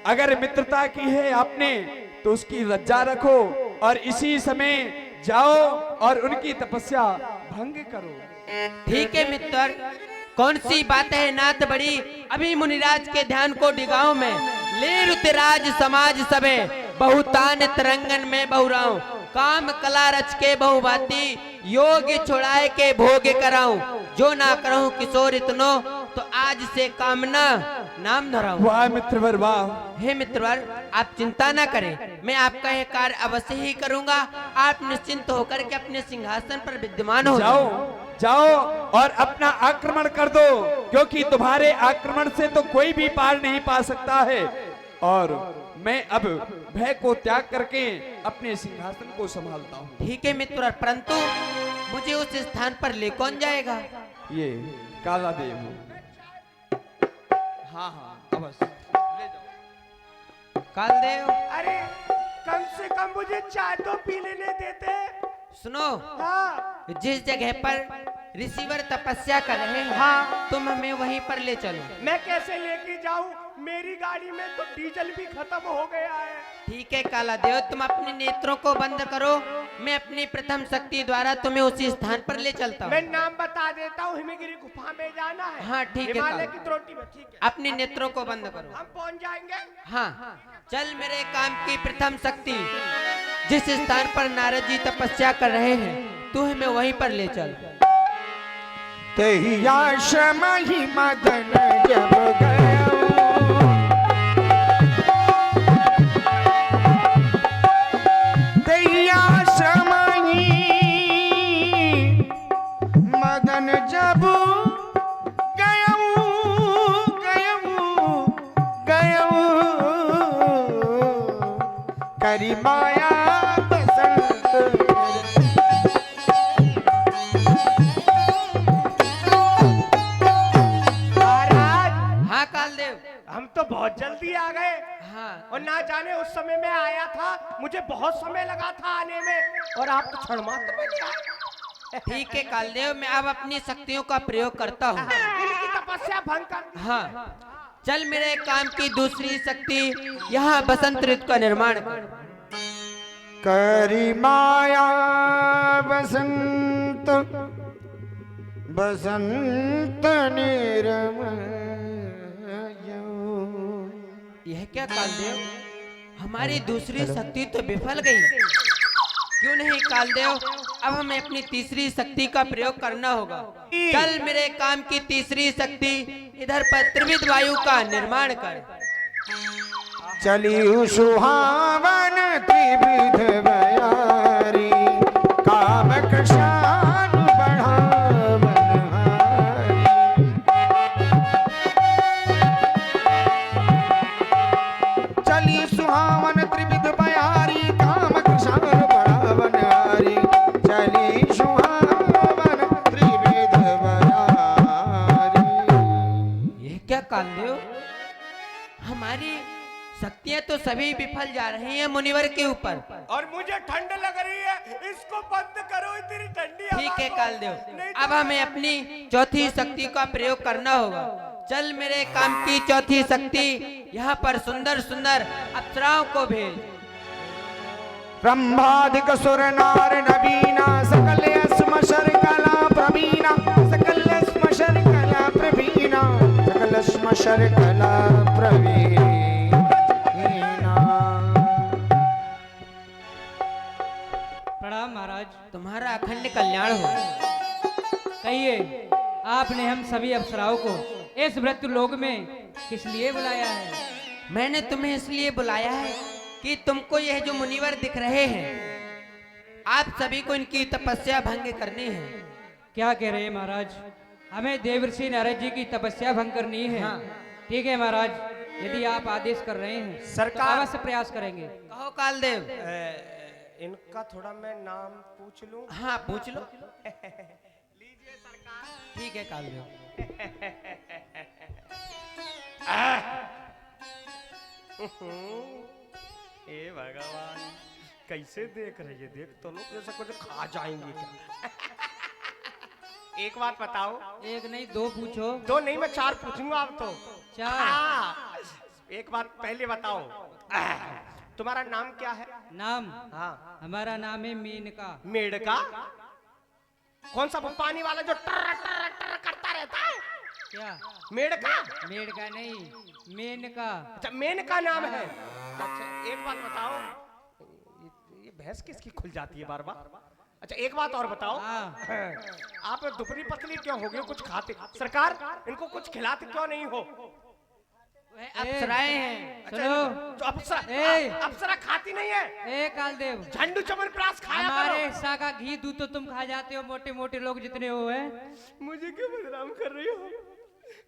अगर मित्रता की है आपने तो उसकी लज्जा रखो और इसी समय जाओ और उनकी तपस्या भंग करो। ठीक है मित्र, कौन सी बात है नाथ बड़ी? अभी मुनिराज के ध्यान को डिगाओ में, ले रुतिराज समाज सबे, बहुतान तरंगन में बहुराऊं। काम कला रच के बहुभांति, योग छुड़ाए के भोग कराऊं। जो ना करऊं किशोर इतनो, तो आज से कामना नाम धराऊं। वाह मित्रवर वाह। हे मित्रवर, आप चिंता ना करें, मैं आपका यह कार्य अवश्य ही करूंगा। आप निश्चिंत होकर के अपने सिंहासन पर विद्यमान हो जाओ और अपना आक्रमण कर दो, क्योंकि तुम्हारे आक्रमण से तो कोई भी पार नहीं पा सकता है। और मैं अब भय को त्याग करके अपने सिंहासन को संभालता हूँ। ठीक है मित्र, परंतु मुझे उस स्थान पर ले कौन जाएगा? ये काला देव। हाँ अवश्य ले जाओ। कालदेव, अरे कम से कम मुझे चाय तो पी लेने देते। सुनो, हाँ जिस जगह पर ऋषिवर तपस्या कर रहे हैं, हाँ। तुम हमें वहीं पर ले चलो। मैं कैसे लेके जाऊं? मेरी गाड़ी में तो डीजल भी खत्म हो गया है। ठीक है काला देव, तुम अपने नेत्रों को बंद करो, मैं अपनी प्रथम शक्ति द्वारा तुम्हें उसी स्थान पर ले चलता मैं हूँ। नाम बता देता हूँ, हिमगिरी गुफा में जाना है। हाँ, ठीक है, हिमालय काका। की चोटी में, ठीक है। अपने नेत्रों को बंद करो। हम पहुंच जाएंगे। हाँ, चल मेरे काम की प्रथम शक्ति, जिस स्थान पर नारद जी तपस्या कर रहे हैं तू हमें वहीं पर ले चल। तेही आश्रम ही मदन जब गया, तेही आश्रम ही मदन जब गया, करी माया बसंत। हाँ कालदेव। हम तो बहुत जल्दी आ गए, हाँ, और ना जाने उस समय में आया था, मुझे बहुत समय लगा था आने में, और आप तो क्षण मात्र में नहीं आए। ठीक है कालदेव, मैं अब अपनी शक्तियों का प्रयोग करता हूँ। इनकी तपस्या भंग कर। हाँ, चल मेरे काम की दूसरी शक्ति, यहाँ बसंत ऋतु का निर्माण कर। करी माया बसंत, बसंत निरमय। यह क्या कालदेव, हमारी दूसरी शक्ति तो विफल गई। क्यों नहीं कालदेव, अब हमें अपनी तीसरी शक्ति का प्रयोग करना होगा। चल मेरे काम की तीसरी शक्ति, इधर पर त्रिविध वायु का निर्माण कर। चली सुहावन त्रिविध बयारी, काम कृषान बढ़ावन हारी। चली सुहावन त्रिविध बयारी, काम कृषान बढ़ावन हारी। चली सुहावन त्रिविध बयारी। यह क्या कालदेव, हमारी शक्तियां तो सभी विफल जा रही हैं मुनिवर के ऊपर। और मुझे ठंड लग रही है, इसको बंद करो, इतनी ठंडी हवा ठीक है को। कालदेव, नहीं अब हमें अपनी चौथी शक्ति का प्रयोग करना होगा। चल मेरे काम की चौथी शक्ति, यहाँ पर सुंदर सुंदर अप्सराओं को भेज। ब्रह्मादिक सुर नार नवीना, सकल स्मशर कला प्रवीणा, सकल स्मशर कला प्रवीणा, सकल स्मशर कला प्रवीणा। प्रणाम महाराज। तुम्हारा अखंड कल्याण हो। कहिए, आपने हम सभी अप्सराओं को इस मृत्यु लोक में किस लिए बुलाया है? मैंने तुम्हें इसलिए बुलाया है कि तुमको यह जो मुनिवर दिख रहे हैं, आप सभी को इनकी तपस्या भंग करनी है। क्या कह रहे हैं महाराज? हमें देवर्षि नारद जी की तपस्या भंग करनी है। हाँ। ठीक है महाराज, यदि आप आदेश कर रहे हैं सरकार- तो अवश्य प्रयास करेंगे। कहो कालदेव। इनका थोड़ा मैं नाम पूछ लूं। हाँ पूछ लो। लीजिए सरकार। ठीक है कालदेव। हे भगवान, कैसे देख रहे हैं? देख तो लोग जैसे कुछ खा जाएंगे क्या? एक बात बताओ। एक नहीं दो पूछो। दो नहीं, मैं चार पूछूंगा अब तो। चार? हाँ। एक बात पहले बताओ, तुम्हारा नाम क्या है? नाम? हाँ। हमारा नाम है मेनका। मेढका? कौन सा वो पानी वाला जो टर टर टर करता रहता है? क्या? मेढका? मेनका नहीं, मेनका। अच्छा, मेनका नाम है। अच्छा एक बात बताओ, ये भैंस किसकी खुल जाती है बार बार? अच्छा एक बात और बताओ, आप दुबली पतली क्यों हो गए? कुछ खाते? सरकार, इनको कुछ खिलाते क्यों नहीं हो? वह अप्सराएं हैं। सुनो, तो अप्सरा, ए! अप्सरा खाती नहीं है? ए कालदेव, झंडू चमनप्राश खाया हमारे करो। हिस्सा का घी दूध तो तुम खा जाते हो, मोटे मोटे लोग जितने हो हैं। मुझे क्यों बदनाम कर रही हो?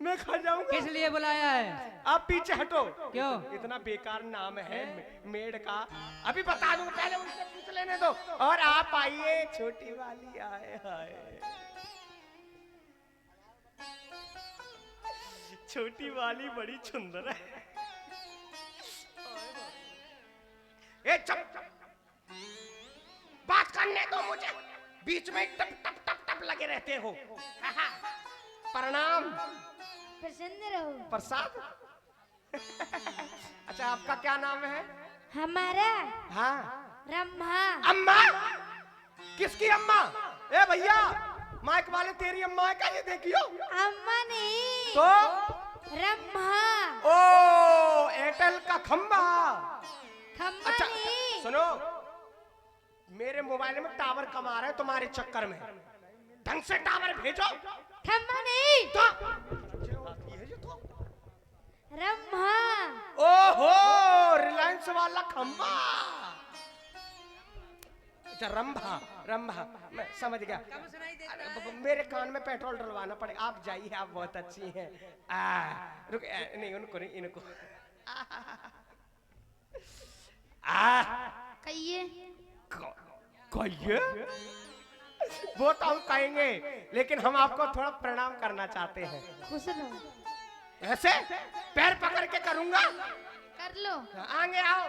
मैं खा जाऊंगा। किस लिए बुलाया है? आप पीछे हटो। क्यों? इतना बेकार नाम है मेढ़ का। अभी बता दूं, पहले उनसे पूछ लेने दो। और आप आइए, छोटी वाली आए। हाय, छोटी वाली बड़ी सुंदर है। ए चुप, बात करने दो मुझे। बीच में टप टप टप टप लगे रहते हो। प्रणाम। प्रसन्न रहो। प्रसाद? अच्छा, आपका क्या नाम है? हमारा हाँ, ब्रह्मा। अम्मा? किसकी अम्मा? ए भैया, माइक वाले तेरी अम्मा है क्या? ये देखियो। अम्मा नहीं तो ब्रह्मा। ओ, एयरटेल का खंबा। खम्बा अच्छा नहीं। सुनो, मेरे मोबाइल में टावर कम आ रहा है तुम्हारे चक्कर में, ढंग से टावर भेजो। खम्बा नहीं तो ब्रह्मा। ओहो, रिलायंस वाला खंबा। अच्छा, रंभा, रंभा, मैं समझ गया। अरे, मेरे कान में पेट्रोल डलवाना पड़ेगा। आप जाइए, आप बहुत अच्छी हैं। रुक, नहीं उनको नहीं, इनको। कहिए। कहिए? वो तो हम कहेंगे, लेकिन हम आपको थोड़ा प्रणाम करना चाहते हैं। खुश रहो। ऐसे पैर पकड़ के करूंगा। कर लो। आगे आओ,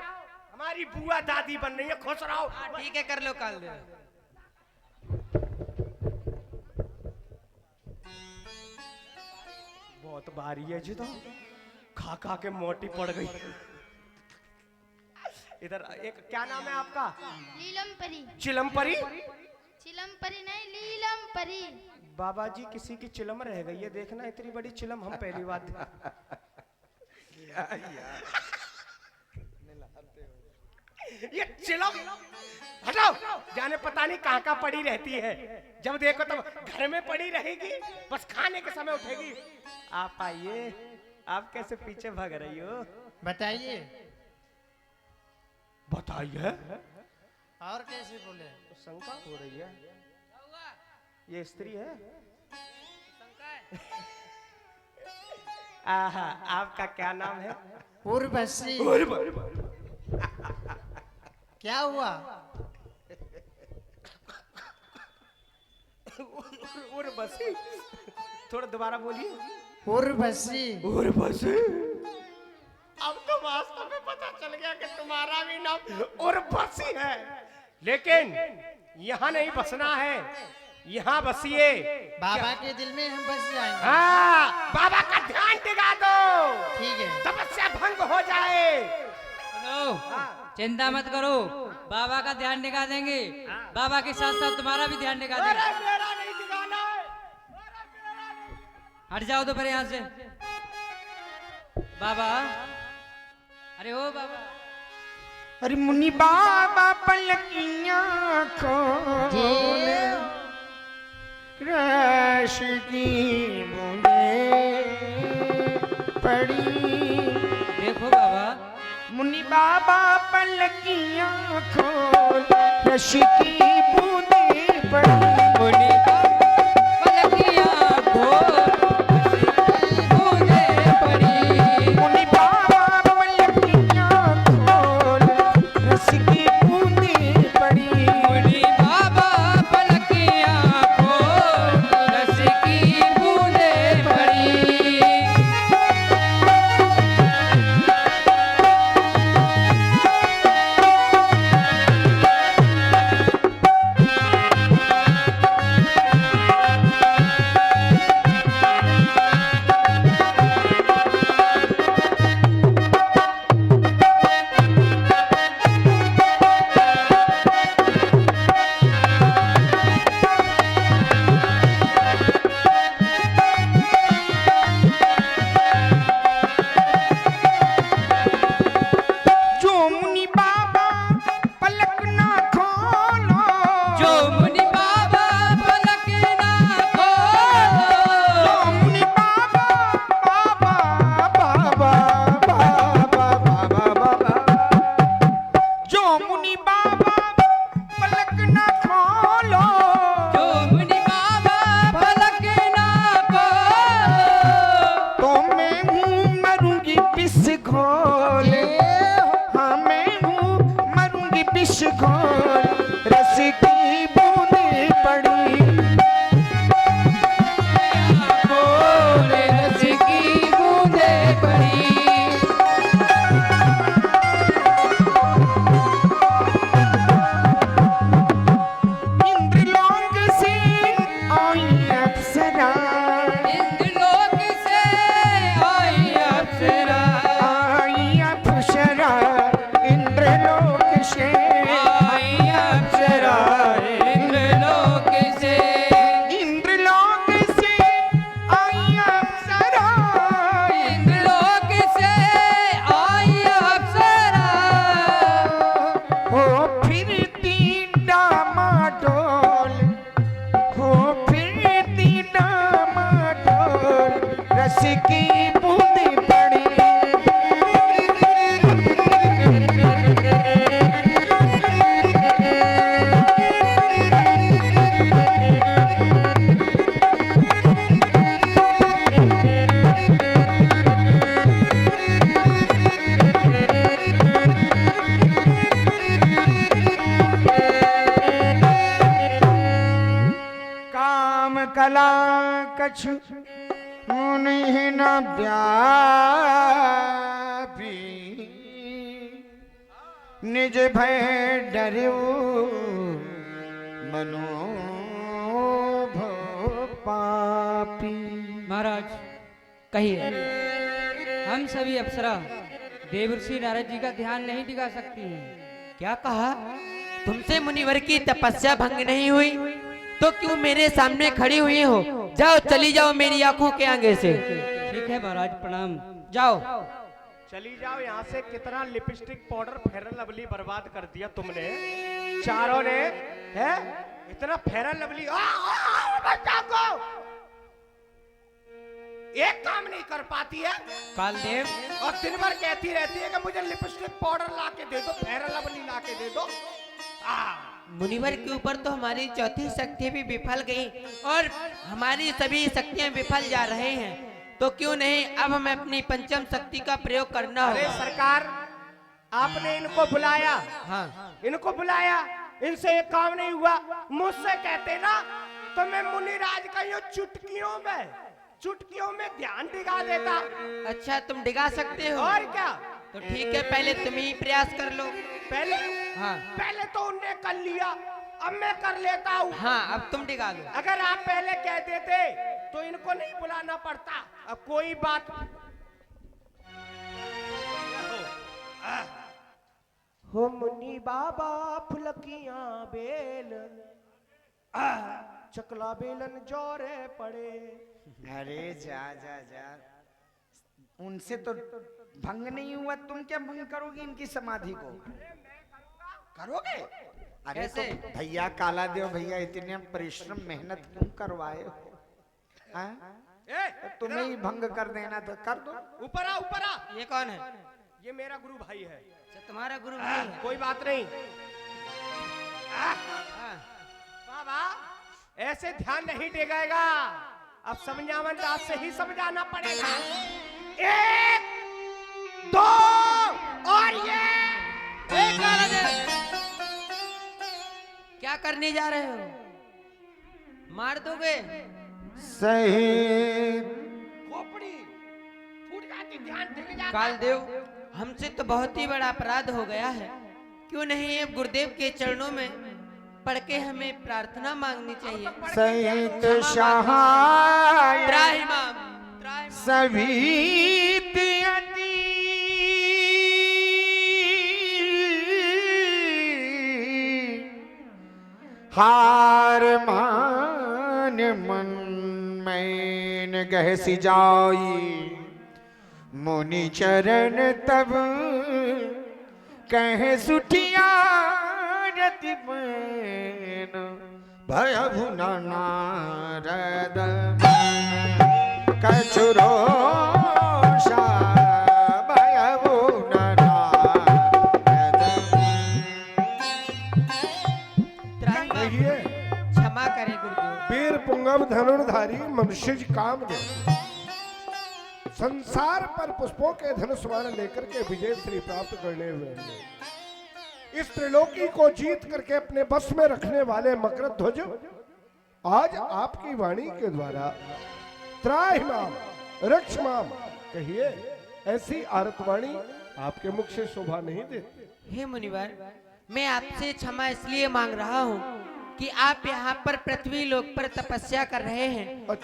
हमारी बुआ दादी बन रही है, खुश रहो। ठीक है, कर लो, काल दे। बहुत भारी है जी, तो खा खा के मोटी पड़ गई। इधर एक, क्या नाम है आपका? लीलम परी। चिलम परी? चिलम परी नहीं, लीलम परी। बाबा जी, किसी की चिलम रह गई है, देखना इतनी बड़ी चिलम हम पहली बार ये चिलम हटाओ, जाने पता नहीं कहाँ कहाँ पड़ी रहती है। जब देखो तब घर में पड़ी रहेगी, बस खाने के समय उठेगी। आप आइए, आप कैसे पीछे भाग रही हो? बताइए। बताइए। और कैसे बोले? शंका हो रही है, ये स्त्री है। आहा, आपका क्या नाम है? उर्वशी। क्या हुआ? उर्वशी, थोड़ा दोबारा बोलिए। उर्वशी। उर्वशी, अब तो वास्तव में पता चल गया कि तुम्हारा भी नाम उर्वशी है। लेकिन यहाँ नहीं बसना है, यहाँ बसिए। बाबा के दिल में हम बस जाएंगे। हाँ, बाबा का ध्यान दिखा दो, ठीक है। तपस्या भंग हो जाए। सुनो, चिंता मत करो, बाबा का ध्यान निकाल देंगे। बाबा के साथ साथ तुम्हारा भी ध्यान निकाल देंगे। अरे मेरा नहीं दिखाना है। हट जाओ तो फिर यहाँ से। बाबा, अरे ओ बाबा। अरे मुनि बाबा पलकियां खोले, रश की बूंदे पड़ी। देखो बाबा, मुनि बाबा पलकियां खोल, रश की बूंदे पड़ी। मुनि पलकियां खोल, बूंदे पड़ी। मुनि बाबा पलकियां खोल, रश की बूंदे पड़ी। मुनि बाबा पलकियां खोल, रस की बूंदे पड़ी। की बूंदी पड़ी। काम कला कछु नहीं न व्यापी, निज भय डरियो मनोभ पापी। महाराज कहिए। हम सभी अप्सरा देवर्षि नारद जी का ध्यान नहीं टिका सकती हैं। क्या कहा? तुमसे मुनिवर की तपस्या भंग नहीं हुई तो क्यों मेरे सामने खड़ी हुई हो? जाओ, चली जाओ मेरी आंखों के आगे से। ठीक है महाराज, प्रणाम। जाओ। चली जाओ यहाँ से। कितना लिपस्टिक पाउडर फेयर लवली बर्बाद कर दिया तुमने चारों ने, है? इतना फेयर लवली बच्चा को एक काम नहीं कर पाती है कालदेव, और दिन भर कहती रहती है कि मुझे लिपस्टिक पाउडर ला के दे दो, फेयर लवली ला के दे दो। मुनिवर के ऊपर तो हमारी चौथी शक्ति भी विफल गई और हमारी सभी शक्तियां विफल जा रहे हैं, तो क्यों नहीं अब हमें अपनी पंचम शक्ति का प्रयोग करना अरे होगा। सरकार, आपने इनको बुलाया, हाँ, इनको बुलाया, इनसे एक काम नहीं हुआ। मुझसे कहते ना तो मैं मुनिराज का ये चुटकियों में ध्यान दिखा देता। अच्छा तुम डिगा सकते हो? और क्या? तो ठीक है, पहले तुम ही प्रयास कर लो। पहले तो उनने कर लिया, अब मैं कर लेता हूँ। हाँ, अब तुम डिगा लो। अगर आप पहले कह देते तो इनको नहीं बुलाना पड़ता। अब कोई बात हो मुनि बाबा फुलकियां बेल चकला बेलन जोरे पड़े। अरे जा जा जा, उनसे तो भंग नहीं हुआ, तुम क्या भंग करोगी इनकी समाधि को? करोगे? अरे कैसे? तो भैया काला देव भैया इतने परिश्रम मेहनत क्यों करवाए हो? हाँ? तो तुम्हें ही भंग कर देना तो कर दो। ऊपर आ, ऊपर आ। ये कौन है? ये मेरा गुरु भाई है। अच्छा, तुम्हारा गुरु भाई है? कोई बात नहीं। बाबा ऐसे ध्यान नहीं टेगाएगा, अब समझावन दास से ही समझाना पड़ेगा। 1 2 और ये क्या करने जा रहे हो? मार दोगे? सही खोपड़ी फूट जाती, ध्यान टिक जाता। कालदेव, हमसे तो बहुत ही बड़ा अपराध हो गया है, क्यों नहीं अब गुरुदेव के चरणों में पढ़ के हमें प्रार्थना मांगनी चाहिए। सहित सहाय त्राहिमाम, सभी हार मान मन मैन गहसी जाई, मुनि चरण तब कह सुठिया रति मैन भय भुना नारद कछुरो भय भुना नारद। क्षमा करें गुरुदेव। वीर पुंगव धनुर्धारी मनुष्य काम दे, संसार पर पुष्पों के धनुष बाण लेकर के विजय श्री प्राप्त करने हुए इस त्रिलोकी को जीत करके अपने बस में रखने वाले मकरध्वज, आज आपकी वाणी के द्वारा त्राहिमाम रक्षमाम कहिए, ऐसी आरतवाणी आपके मुख से शोभा नहीं देती। हे मुनिवर, मैं आपसे क्षमा इसलिए मांग रहा हूँ कि आप यहाँ पर पृथ्वी लोक पर तपस्या कर रहे हैं और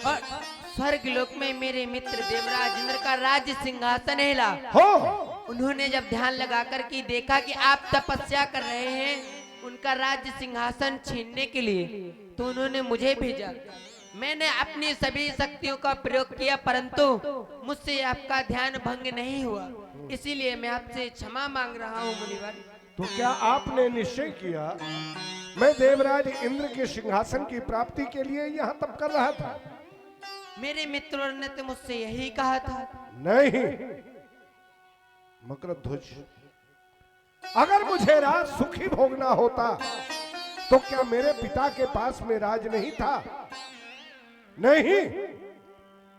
स्वर्ग लोक में मेरे मित्र देवराज इंद्र का राज्य सिंहासन हिला। उन्होंने जब ध्यान लगाकर के देखा कि आप तपस्या कर रहे हैं उनका राज्य सिंहासन छीनने के लिए, तो उन्होंने मुझे भेजा। मैंने अपनी सभी शक्तियों का प्रयोग किया, परंतु मुझसे आपका ध्यान भंग नहीं हुआ, इसीलिए मैं आपसे क्षमा मांग रहा हूँ मुनिवर। तो क्या आपने निश्चय किया मैं देवराज इंद्र के सिंहासन की प्राप्ति के लिए यहाँ तप कर रहा था? मेरे मित्रों ने तो मुझसे यही कहा था। नहीं मकरध्वज, अगर मुझे राज सुखी भोगना होता तो क्या मेरे पिता के पास में राज नहीं था? नहीं,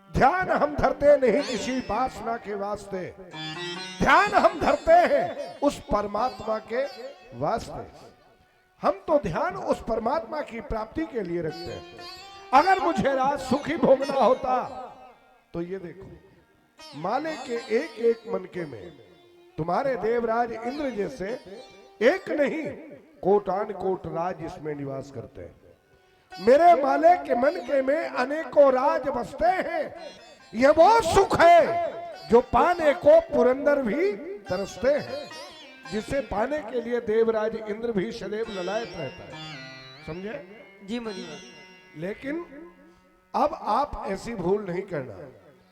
ध्यान हम धरते नहीं किसी वासना के वास्ते, ध्यान हम धरते हैं उस परमात्मा के वास्ते। हम तो ध्यान उस परमात्मा की प्राप्ति के लिए रखते हैं। अगर मुझे राज सुखी भोगना होता तो ये देखो, माले के एक एक मनके में तुम्हारे देवराज इंद्र जैसे एक नहीं कोटान कोट राज इसमें निवास करते हैं। मेरे माले के मनके में अनेकों राज बसते हैं। यह वो सुख है जो पाने को पुरंदर भी तरसते हैं, जिसे पाने के लिए देवराज इंद्र भी सदैव ललायत रहता है। समझे? जी मुनिवर। लेकिन अब आप ऐसी भूल नहीं करना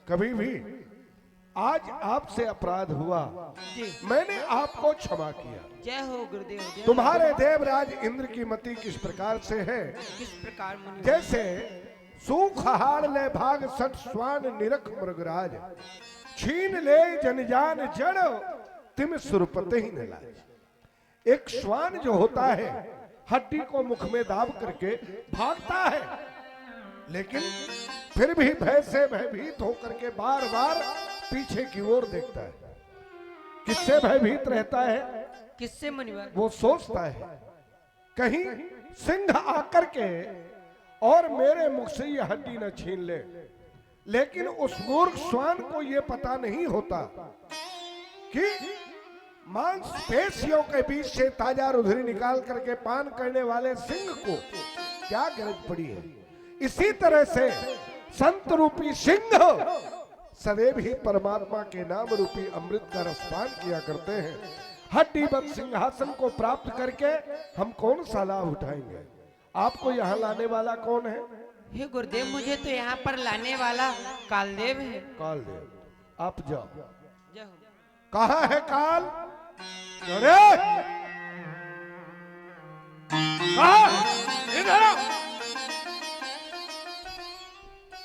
कभी भी। आज आपसे अपराध हुआ, मैंने आपको क्षमा किया। जय हो गुरुदेव। जय हो। तुम्हारे देवराज इंद्र की मति किस प्रकार से है? किस प्रकार मुनिवर? जैसे सूख हार ले भाग सट स्वान निरख मृगराज, छीन ले जनजान जड़ तिम सुरपते ही न लाज। एक श्वान जो होता है हड्डी को मुख में दाब करके भागता है, लेकिन फिर भी भय से भयभीत होकर के बार बार पीछे की ओर देखता है। किससे भयभीत रहता है? किससे मुनिवर? वो सोचता है कहीं सिंह आकर के और मेरे मुख से ये हड्डी न छीन ले। लेकिन उस मूर्ख श्वान को ये पता नहीं होता कि मांसपेशियों के बीच से ताजा रुधिर निकाल करके पान करने वाले सिंह को क्या गरज पड़ी है। इसी तरह से संत रूपी सिंह सदैव ही परमात्मा के नाम रूपी अमृत का रसपान किया करते हैं। हड्डीबद्ध सिंहासन को प्राप्त करके हम कौन सा लाभ उठाएंगे? आपको यहाँ लाने वाला कौन है? हे गुरुदेव, मुझे तो यहाँ पर लाने वाला कालदेव है। कालदेव, आप जाओ। जय हो। कहाँ है काल? अरे कहाँ? इधर आओ।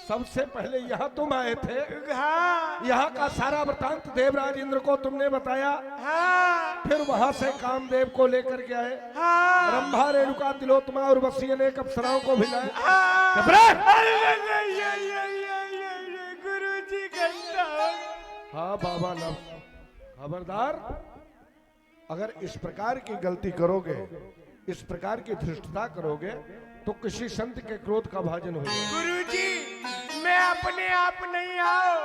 सबसे पहले यहाँ तुम आए थे। हाँ। यहाँ का सारा वृतांत देवराज इंद्र को तुमने बताया। हाँ। फिर वहां से कामदेव को लेकर के आए। हाँ। रंभा, रेणुका, तिलोत्तमा और वसी अनेक अप्सराओं को भी लाए। हाँ। गुरुजी हाँ बाबा लव, खबरदार, अगर इस प्रकार की गलती करोगे, इस प्रकार की धृष्टता करोगे तो किसी संत के क्रोध का भाजन हो जाएगा। गुरुजी, मैं अपने आप नहीं आओ,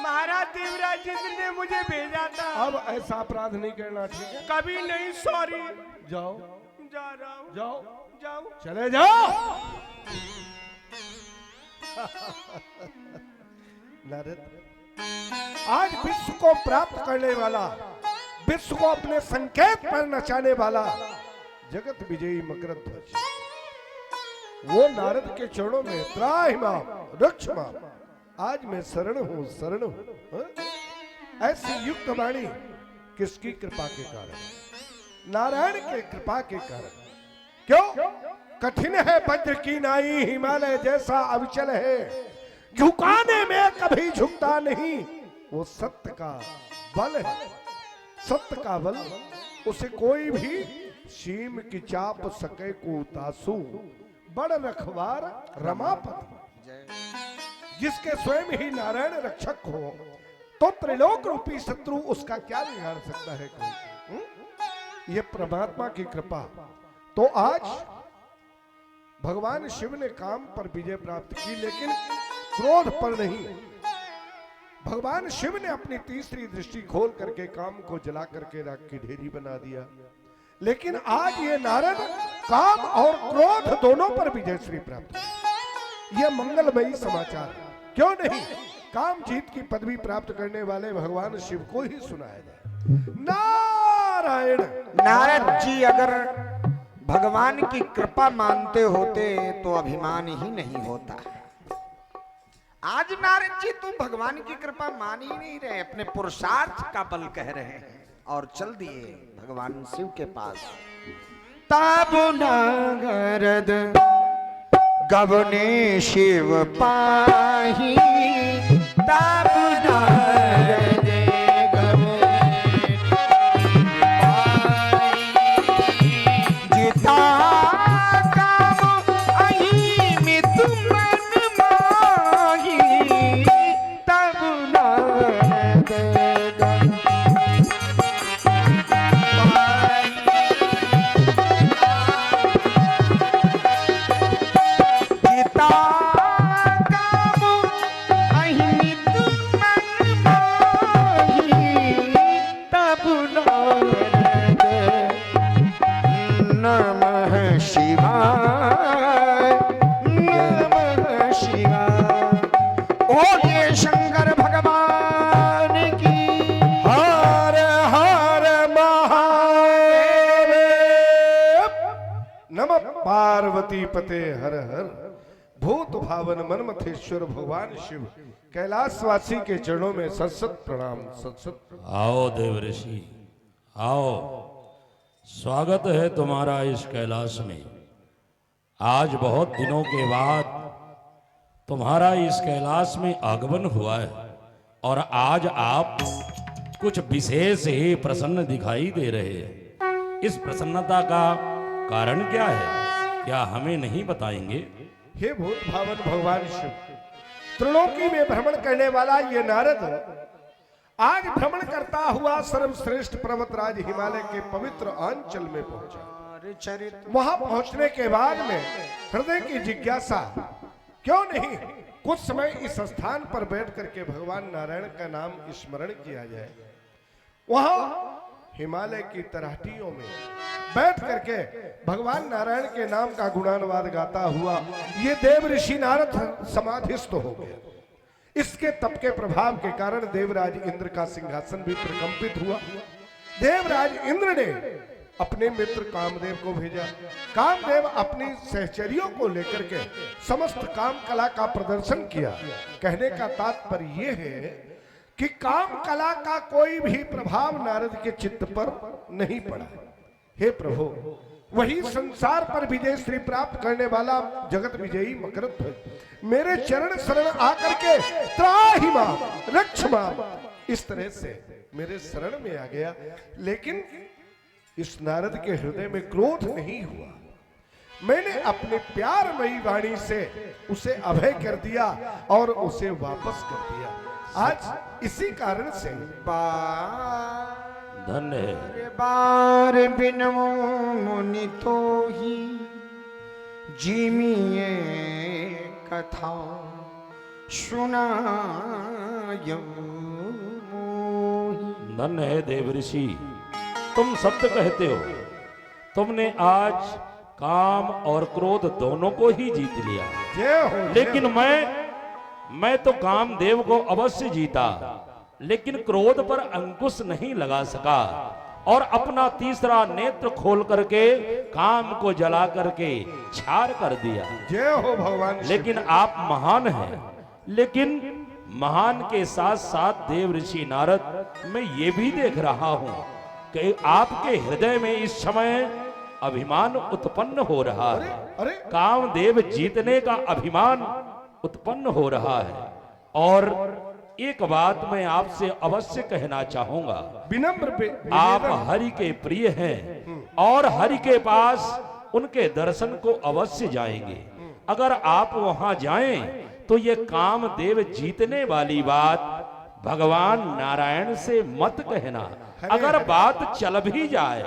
महाराज देवराज इंद्र ने मुझे भेजा था। अब ऐसा अपराध नहीं करना, ठीक है? कभी नहीं, सॉरी। जाओ, जा रहा हूँ। जाओ, जाओ, चले जाओ। नारद, आज विश्व को प्राप्त करने वाला, विश्व को अपने संकेत पर नचाने वाला जगत विजयी मकरध्वज, वो नारद के चरणों में त्राहि माम रक्ष माम, आज मैं शरण हूं, शरण हूं। ऐसी युक्त वाणी किसकी कृपा के कारण? नारायण के कृपा के कारण। क्यों? कठिन है वज्र की नाई, हिमालय जैसा अविचल है, झुकाने में कभी झुकता नहीं, वो सत्य का बल है। सत्य का बल, उसे कोई भी सीम की चाप सके को तासू, बड़ रखवार रमापति। जिसके स्वयं ही नारायण रक्षक हो तो त्रिलोक रूपी शत्रु उसका क्या बिगाड़ सकता है कोई? ये परमात्मा की कृपा। तो आज भगवान शिव ने काम पर विजय प्राप्त की, लेकिन क्रोध पर नहीं। भगवान शिव ने अपनी तीसरी दृष्टि खोल करके काम को जला करके राख की ढेरी बना दिया। लेकिन आज ये नारद काम और क्रोध दोनों पर विजय श्री प्राप्त की। यह मंगलमयी समाचार, क्यों नहीं काम जीत की पदवी प्राप्त करने वाले भगवान शिव को ही सुनाया जाए। नारायण। नारद जी अगर भगवान की कृपा मानते होते तो अभिमान ही नहीं होता। आज नारद जी तुम भगवान की कृपा मान ही नहीं रहे, अपने पुरुषार्थ का बल कह रहे हैं और चल दिए भगवान शिव के पास। ताबु नागरद गबने शिव पाही तब नारद जिता काम अहि मित मन माही तब नारद जिता काम अहि मित मन माही तब नारद नमः शिवाय नमः शिवाय। बोलिए शंकर भगवान की हर हर महादेव। नमः पार्वती पते हर हर। भूत भावन मनमथेश्वर भगवान शिव कैलाशवासी के चरणों में सत्सत प्रणाम सत्सत प्रणाम। आओ देव ऋषि आओ, स्वागत है तुम्हारा इस कैलाश में। आज बहुत दिनों के बाद तुम्हारा इस कैलाश में आगमन हुआ है और आज आप कुछ विशेष ही प्रसन्न दिखाई दे रहे हैं। इस प्रसन्नता का कारण क्या है, क्या हमें नहीं बताएंगे? हे भूत भावन भगवान शिव, त्रिलोकी में भ्रमण करने वाला ये नारद आज भ्रमण करता हुआ सर्वश्रेष्ठ पर्वतराज हिमालय के पवित्र अंचल में पहुंचा। वहां पहुंचने के बाद में हृदय की जिज्ञासा, क्यों नहीं कुछ समय इस स्थान पर बैठ करके भगवान नारायण का नाम स्मरण किया जाए। वहां हिमालय की तराटियों में बैठ करके भगवान नारायण के नाम का गुणानुवाद गाता हुआ ये देव ऋषि नारद समाधिस्थ हो गया। इसके तप के प्रभाव के कारण देवराज इंद्र का सिंहासन भी प्रकंपित हुआ। देवराज इंद्र ने अपने मित्र कामदेव को भेजा। कामदेव अपनी सहचरियों को लेकर के समस्त काम कला का प्रदर्शन किया। कहने का तात्पर्य यह है कि काम कला का कोई भी प्रभाव नारद के चित्त पर नहीं पड़ा। हे प्रभु, वही संसार पर विजय श्री प्राप्त करने वाला जगत विजयी मकरध्वज मेरे चरण शरण आकर के त्राहि मां रक्ष मां इस तरह से मेरे शरण में आ गया। लेकिन इस नारद के हृदय में क्रोध नहीं हुआ। मैंने अपने प्यारमयी वाणी से उसे अभय कर दिया और उसे वापस कर दिया। आज इसी कारण से धन्य है। बार बिनमो मुनि तो ही जिमिए कथा सुनायो मोहि। धन्य है देव ऋषि, तुम सत्य कहते हो। तुमने आज काम और क्रोध दोनों को ही जीत लिया। जय हो। लेकिन मैं तो कामदेव को अवश्य जीता, लेकिन क्रोध पर अंकुश नहीं लगा सका और अपना तीसरा नेत्र खोल करके काम को जला करके छार कर दिया। जय हो भगवान। लेकिन आप महान हैं, लेकिन महान के साथ साथ देव ऋषि नारद, मैं ये भी देख रहा हूं कि आपके हृदय में इस समय अभिमान उत्पन्न हो रहा है। अरे कामदेव जीतने का अभिमान उत्पन्न हो रहा है। और एक बात मैं आपसे अवश्य कहना चाहूंगा, विनम्र आप हरि के प्रिय हैं और हरि के पास उनके दर्शन को अवश्य जाएंगे। अगर आप वहां जाएं तो ये कामदेव जीतने वाली बात भगवान नारायण से मत कहना। अगर बात चल भी जाए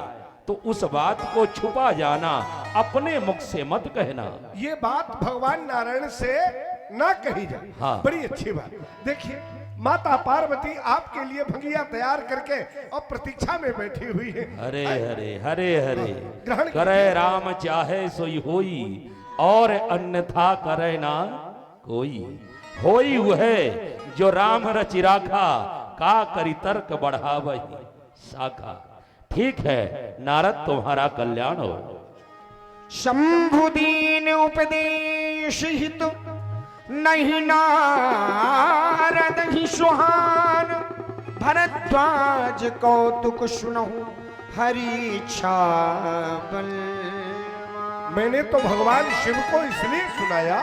तो उस बात को छुपा जाना, अपने मुख से मत कहना। ये बात भगवान नारायण से ना कही जाए। हाँ। बड़ी अच्छी बात। देखिए, माता पार्वती आपके लिए भंगिया तैयार करके और प्रतीक्षा में बैठी हुई है। हरे हरे हरे हरे ग्रहण करे राम चाहे सोई होई और अन्यथा करे ना कोई। होई वह जो राम रचि राखा, का करी तर्क बढ़ावही शाखा। ठीक है नारद, तुम्हारा कल्याण हो। शंभुदीन उपदेश हित नहीं नारद ही सुहान। भरद्वाज कौतुक सुनहु हरि इच्छा बल। मैंने तो भगवान शिव को इसलिए सुनाया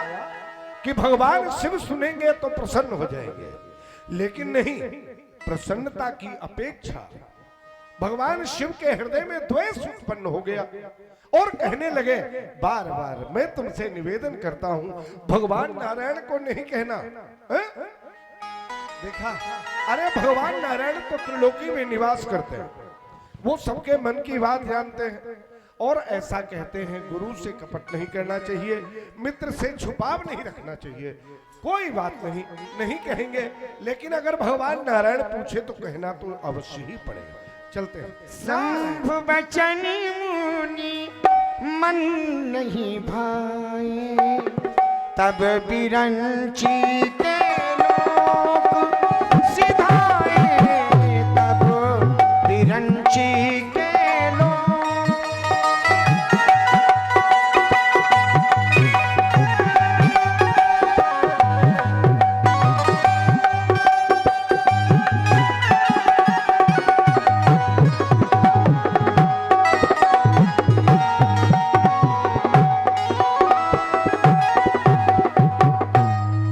कि भगवान शिव सुनेंगे तो प्रसन्न हो जाएंगे, लेकिन नहीं, प्रसन्नता की अपेक्षा भगवान शिव के हृदय में द्वेष उत्पन्न हो गया और कहने लगे, बार बार मैं तुमसे निवेदन करता हूं, भगवान नारायण को नहीं कहना। देखा, अरे भगवान नारायण तो त्रिलोकी में निवास करते हैं, वो सबके मन की बात जानते हैं और ऐसा कहते हैं, गुरु से कपट नहीं करना चाहिए, मित्र से छुपाव नहीं रखना चाहिए। कोई बात नहीं, नहीं कहेंगे, लेकिन अगर भगवान नारायण पूछे तो कहना तो अवश्य ही पड़ेगा। चलते हैं। शंभु बचन मुनि मन नहीं भाए, तब बिरंची के लोग सिधाए, तब बिरंची के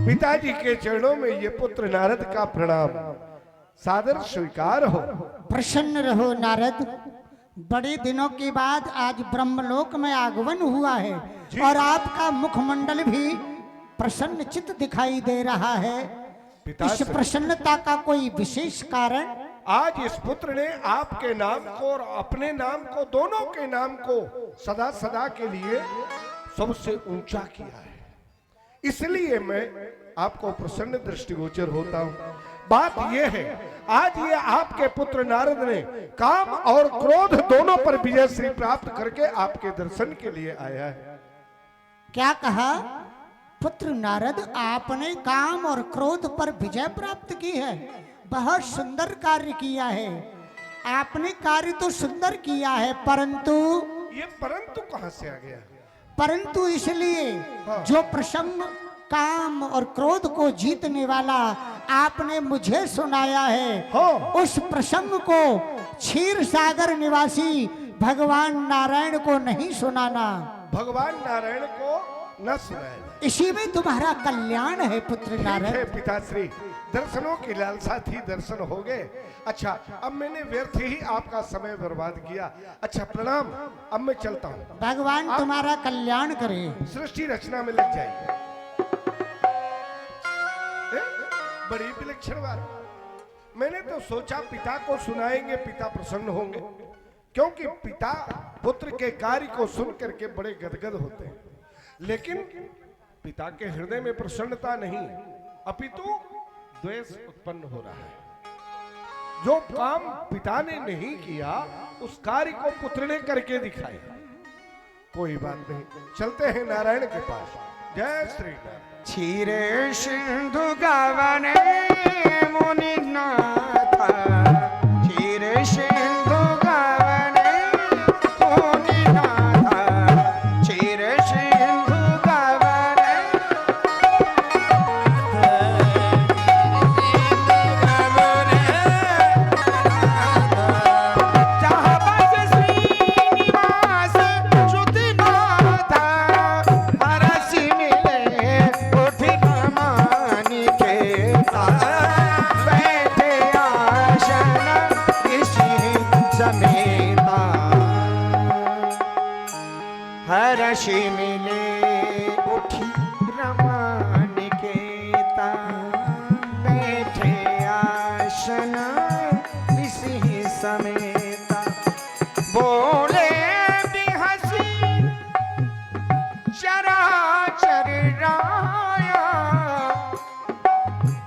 पिताजी के चरणों में ये पुत्र नारद का प्रणाम सादर स्वीकार हो। प्रसन्न रहो नारद, बड़े दिनों के बाद आज ब्रह्मलोक में आगमन हुआ है और आपका मुखमंडल भी प्रसन्न चित्त दिखाई दे रहा है। इस प्रसन्नता का कोई विशेष कारण? आज इस पुत्र ने आपके नाम को और अपने नाम को, दोनों के नाम को सदा सदा के लिए सबसे ऊंचा किया है, इसलिए मैं आपको प्रसन्न दृष्टिगोचर होता हूं। बात यह है, आज ये आपके पुत्र नारद ने काम और क्रोध दोनों पर विजय श्री प्राप्त करके आपके दर्शन के लिए आया है। क्या कहा? पुत्र नारद, आपने काम और क्रोध पर विजय प्राप्त की है, बहुत सुंदर कार्य किया है। आपने कार्य तो सुंदर किया है, परंतु ये परंतु कहां से आ गया? परंतु इसलिए जो प्रसन्न काम और क्रोध को जीतने वाला आपने मुझे सुनाया है, उस प्रसंग को क्षीर सागर निवासी भगवान नारायण को नहीं सुनाना। भगवान नारायण को न सुनाया, इसी में तुम्हारा कल्याण है पुत्र नारायण। पिताश्री, दर्शनों की लालसा थी, दर्शन हो गए। अच्छा, अब मैंने व्यर्थ ही आपका समय बर्बाद किया। अच्छा, प्रणाम, अब मैं चलता हूँ। भगवान तुम्हारा कल्याण करे। सृष्टि रचना में लग जाइए। बड़ी विलक्षण बात। मैंने तो सोचा पिता को सुनाएंगे, पिता प्रसन्न होंगे, क्योंकि पिता पुत्र के कार्य को सुन करके बड़े गदगद होते हैं, लेकिन पिता के हृदय में प्रसन्नता नहीं, अपितु द्वेष उत्पन्न हो रहा है। जो काम पिता ने नहीं किया, उस कार्य को पुत्र ने करके दिखाया। कोई बात नहीं, चलते हैं नारायण के पास। जय श्री राम। क्षीरे सिंधु गवने मुनि नाथ, क्षीरे सिंधु गवने मुनि नाथ, क्षीरे सिंधु गवने जहाँ बस श्रीनिवास श्रुति नाथ, हरसि मिले उठि रमानी के, बैठे आसन ऋषि समेता, हरसि मिले उठि रमानी के, बैठे आसन ऋषि समेता, बोले बिहसी चराचर राया,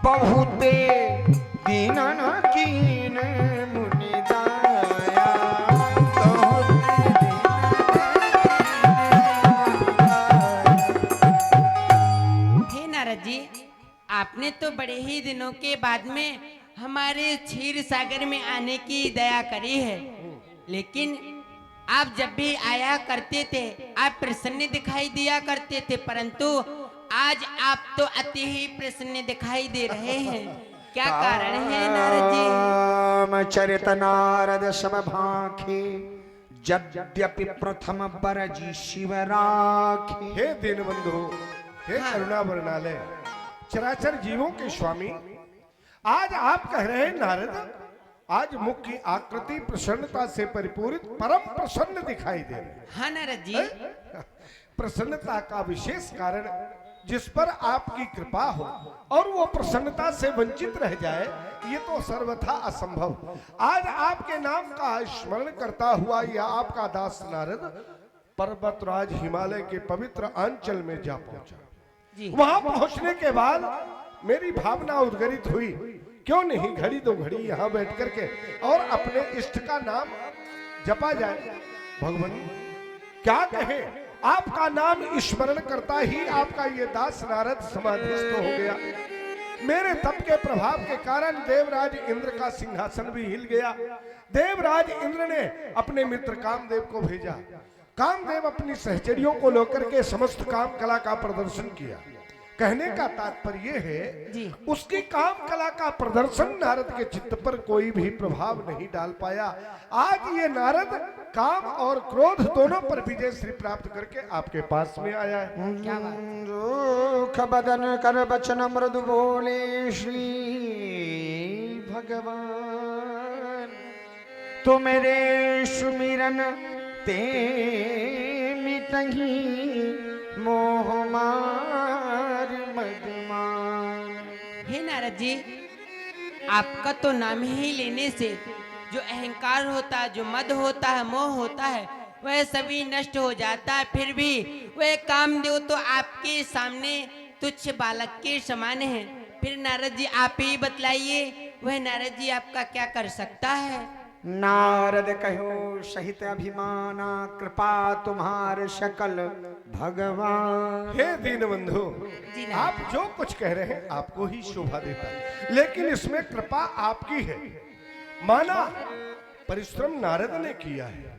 बहुते दीनन कीन मुनि दाया, हे नारद जी, आपने तो बड़े ही दिनों के बाद में हमारे क्षीर सागर में आने की दया करी है, लेकिन आप जब भी आया करते थे आप प्रसन्न दिखाई दिया करते थे, परंतु आज आप तो अति ही प्रसन्न दिखाई दे रहे हैं। क्या कारण है नारद जी? राम चरित नारद सब भाखे, यद्यपि प्रथम बरजी शिव राखे। हे दीनबंधु, हे करुणा वर्णालय, चराचर जीवों के स्वामी, आज आप कह रहे हैं नारद, आज मुख की आकृति प्रसन्नता से परिपूरित परम प्रसन्न दिखाई दे रही। हाँ नारद जी। प्रसन्नता का विशेष कारण जिस पर आपकी कृपा हो और वो प्रसन्नता से वंचित रह जाए, ये तो सर्वथा असंभव। आज आपके नाम का स्मरण करता हुआ यह आपका दास नारद पर्वतराज हिमालय के पवित्र अंचल में जा पहुंचा। वहां पहुंचने के बाद मेरी भावना उद्गरित हुई, क्यों नहीं घड़ी दो घड़ी यहाँ बैठ करके और अपने इष्ट का नाम जपा जाए। भगवान क्या कहे, आपका नाम स्मरण करता ही आपका ये दास नारद समाधिस्थ हो गया। मेरे तप के प्रभाव के कारण देवराज इंद्र का सिंहासन भी हिल गया। देवराज इंद्र ने अपने मित्र कामदेव को भेजा। कामदेव अपनी सहचरियों को लेकर के समस्त काम कला का प्रदर्शन किया। कहने का तात्पर्य है उसकी काम कला का प्रदर्शन नारद के चित्त पर कोई भी प्रभाव नहीं डाल पाया। आज ये नारद काम और क्रोध दोनों पर विजय श्री प्राप्त करके आपके पास में आया है। क्या बात। रूख बदन कर बचन मृदु बोले श्री भगवान, तो मेरे सुमिरन ते मिटही मोह मार मदमान। हे नारद जी, आपका तो नाम ही लेने से जो अहंकार होता है, जो मद होता है, मोह होता है, वह सभी नष्ट हो जाता है। फिर भी वह कामदेव तो आपके सामने तुच्छ बालक के समान है। फिर नारद जी आप ही बतलाइए, वह नारद जी आपका क्या कर सकता है। नारद कहो सहित अभिमाना, कृपा तुम्हार शकल भगवान। हे दीनबंधु, आप जो कुछ कह रहे हैं आपको ही शोभा देता है, लेकिन इसमें कृपा आपकी है। माना परिश्रम नारद ने किया है,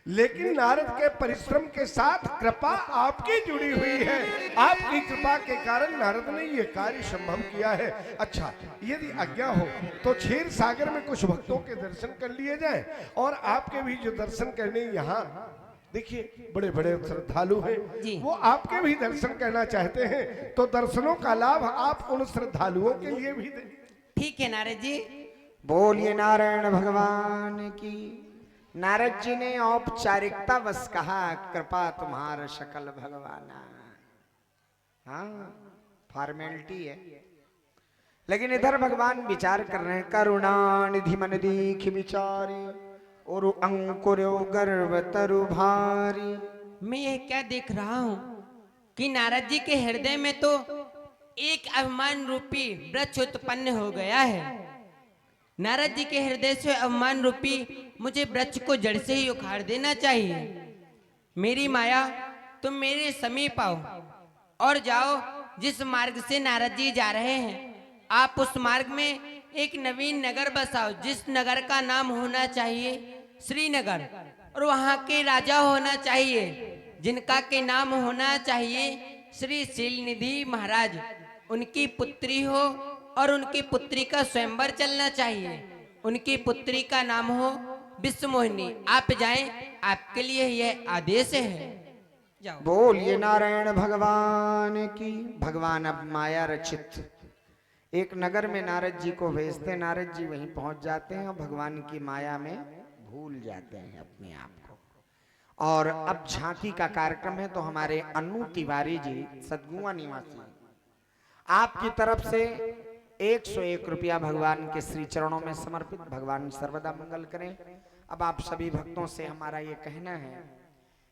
लेकिन नारद के परिश्रम के साथ कृपा आपकी जुड़ी हुई है। आपकी कृपा के कारण नारद ने यह कार्य संभव किया है। अच्छा, यदि आज्ञा हो तो क्षीर सागर में कुछ भक्तों के दर्शन कर लिए जाए, और आपके भी जो दर्शन करने यहाँ देखिए बड़े बड़े श्रद्धालु हैं, वो आपके भी दर्शन करना चाहते हैं, तो दर्शनों का लाभ आप उन श्रद्धालुओं के लिए भी दें। ठीक है नारद जी। बोलिए नारायण भगवान की। नारद जी ने औपचारिकता बस कहा, कृपा तुम्हारा शकल भगवाना। हाँ, फॉर्मेलिटी है, लेकिन इधर भगवान विचार कर रहे हैं। करुणा निधि मन दीख विचारी, और अंकुर गर्भ तरु भारी। मैं ये क्या देख रहा हूँ कि नारद जी के हृदय में तो एक अभिमान रूपी वृक्ष उत्पन्न हो गया है। नारद जी के हृदय से अभिमान रूपी मुझे वृक्ष को जड़ से ही उखाड़ देना चाहिए। मेरी माया, तुम मेरे समीप आओ और जाओ जिस मार्ग से नारद जी जा रहे हैं, आप उस मार्ग में एक नवीन नगर बसाओ, जिस नगर का नाम होना चाहिए श्रीनगर, और वहाँ के राजा होना चाहिए जिनका के नाम होना चाहिए श्री शीलनिधि महाराज। उनकी पुत्री हो और उनकी पुत्री का स्वयंवर चलना चाहिए। उनकी पुत्री का नाम हो विश्वमोहिनी। आप जाएं, आपके लिए यह आदेश है। जाओ। बोलिए नारायण भगवान की। भगवान अब माया रचित एक नगर में नारद जी को भेजते, नारद जी वहीं पहुंच जाते हैं और भगवान की माया में भूल जाते हैं अपने आप को। और अब झांकी का कार्यक्रम है, तो हमारे अन्नू तिवारी जी सदगुआ निवासी, आपकी तरफ से 101 रुपया भगवान के श्री चरणों में समर्पित। भगवान सर्वदा मंगल करें। अब आप सभी भक्तों से हमारा ये कहना है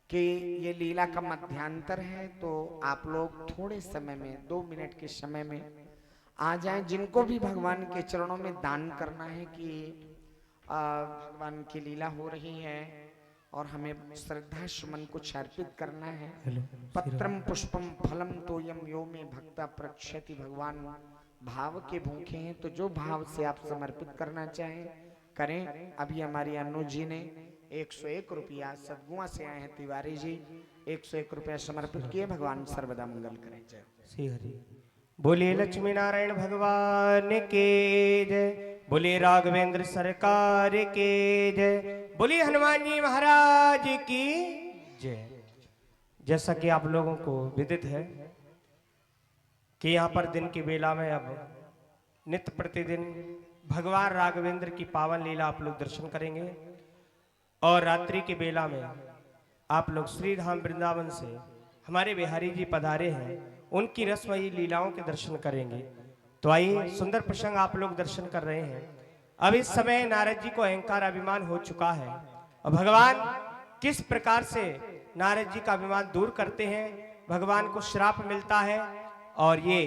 कि ये लीला का मध्यांतर है, तो आप लोग थोड़े समय में 2 मिनट के समय में आ जाएं। जिनको भी भगवान के चरणों में दान करना है कि भगवान की लीला हो रही है और हमें श्रद्धा सुमन कुछ अर्पित करना है। पत्रम पुष्पम फलम तोयम यो में भक्ता प्रक्षति। भगवान भाव के भूखे हैं, तो जो भाव से आप समर्पित करना चाहें करें। अभी हमारी अनु जी ने 101 रुपया, सदगुआ से आए हैं तिवारी जी, 101 रुपया समर्पित किए। भगवान सर्वदा मंगल करें। जय श्री हरि। बोलिए लक्ष्मी नारायण भगवान के जय। बोलिए राघवेंद्र सरकार के जय, बोलिए हनुमान जी महाराज की जय। जैसा कि आप लोगों को विदित है कि यहाँ पर दिन की बेला में अब नित्य प्रतिदिन भगवान राघवेंद्र की पावन लीला आप लोग दर्शन करेंगे, और रात्रि की बेला में आप लोग श्री धाम वृंदावन से हमारे बिहारी जी पधारे हैं, उनकी रसमयी लीलाओं के दर्शन करेंगे। तो आइए, सुंदर प्रसंग आप लोग दर्शन कर रहे हैं। अब इस समय नारद जी को अहंकार अभिमान हो चुका है, और भगवान किस प्रकार से नारद जी का अभिमान दूर करते हैं, भगवान को श्राप मिलता है, और ये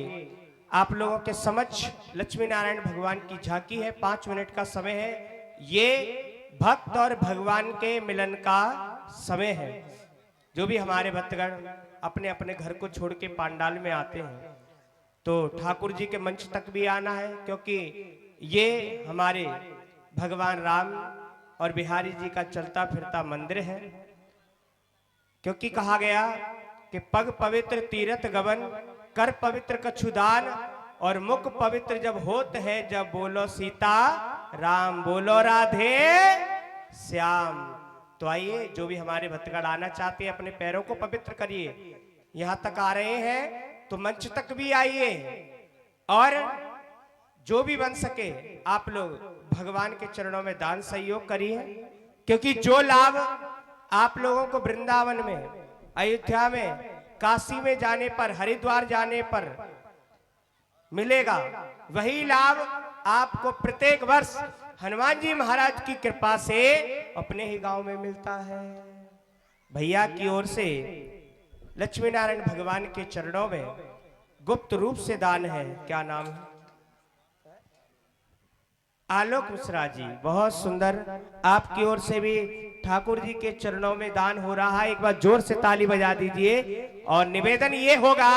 आप लोगों के समक्ष लक्ष्मी नारायण भगवान की झांकी है। 5 मिनट का समय है, ये भक्त और भगवान के मिलन का समय है। जो भी हमारे भक्तगण अपने अपने घर को छोड़ के पांडाल में आते हैं, तो ठाकुर जी के मंच तक भी आना है, क्योंकि ये हमारे भगवान राम और बिहारी जी का चलता फिरता मंदिर है। क्योंकि कहा गया कि पग पवित्र तीर्थ गवन, कर पवित्र कछुदान, और मुख पवित्र जब होत है, जब बोलो सीता राम, बोलो राधे श्याम। तो आइए, जो भी हमारे भक्तगण आना चाहते हैं अपने पैरों को पवित्र करिए। यहाँ तक आ रहे हैं तो मंच तक भी आइए, और जो भी बन सके आप लोग भगवान के चरणों में दान सहयोग करिए, क्योंकि जो लाभ आप लोगों को वृंदावन में, अयोध्या में, काशी में जाने पर, हरिद्वार जाने पर मिलेगा, वही लाभ आपको प्रत्येक वर्ष हनुमान जी महाराज की कृपा से अपने ही गांव में मिलता है। भैया की ओर से लक्ष्मी नारायण भगवान के चरणों में गुप्त रूप से दान है। क्या नाम है? आलोक मिश्रा जी, बहुत सुंदर। आपकी ओर से भी ठाकुर जी के चरणों में दान हो रहा है। एक बार जोर से ताली बजा दीजिए। और निवेदन ये होगा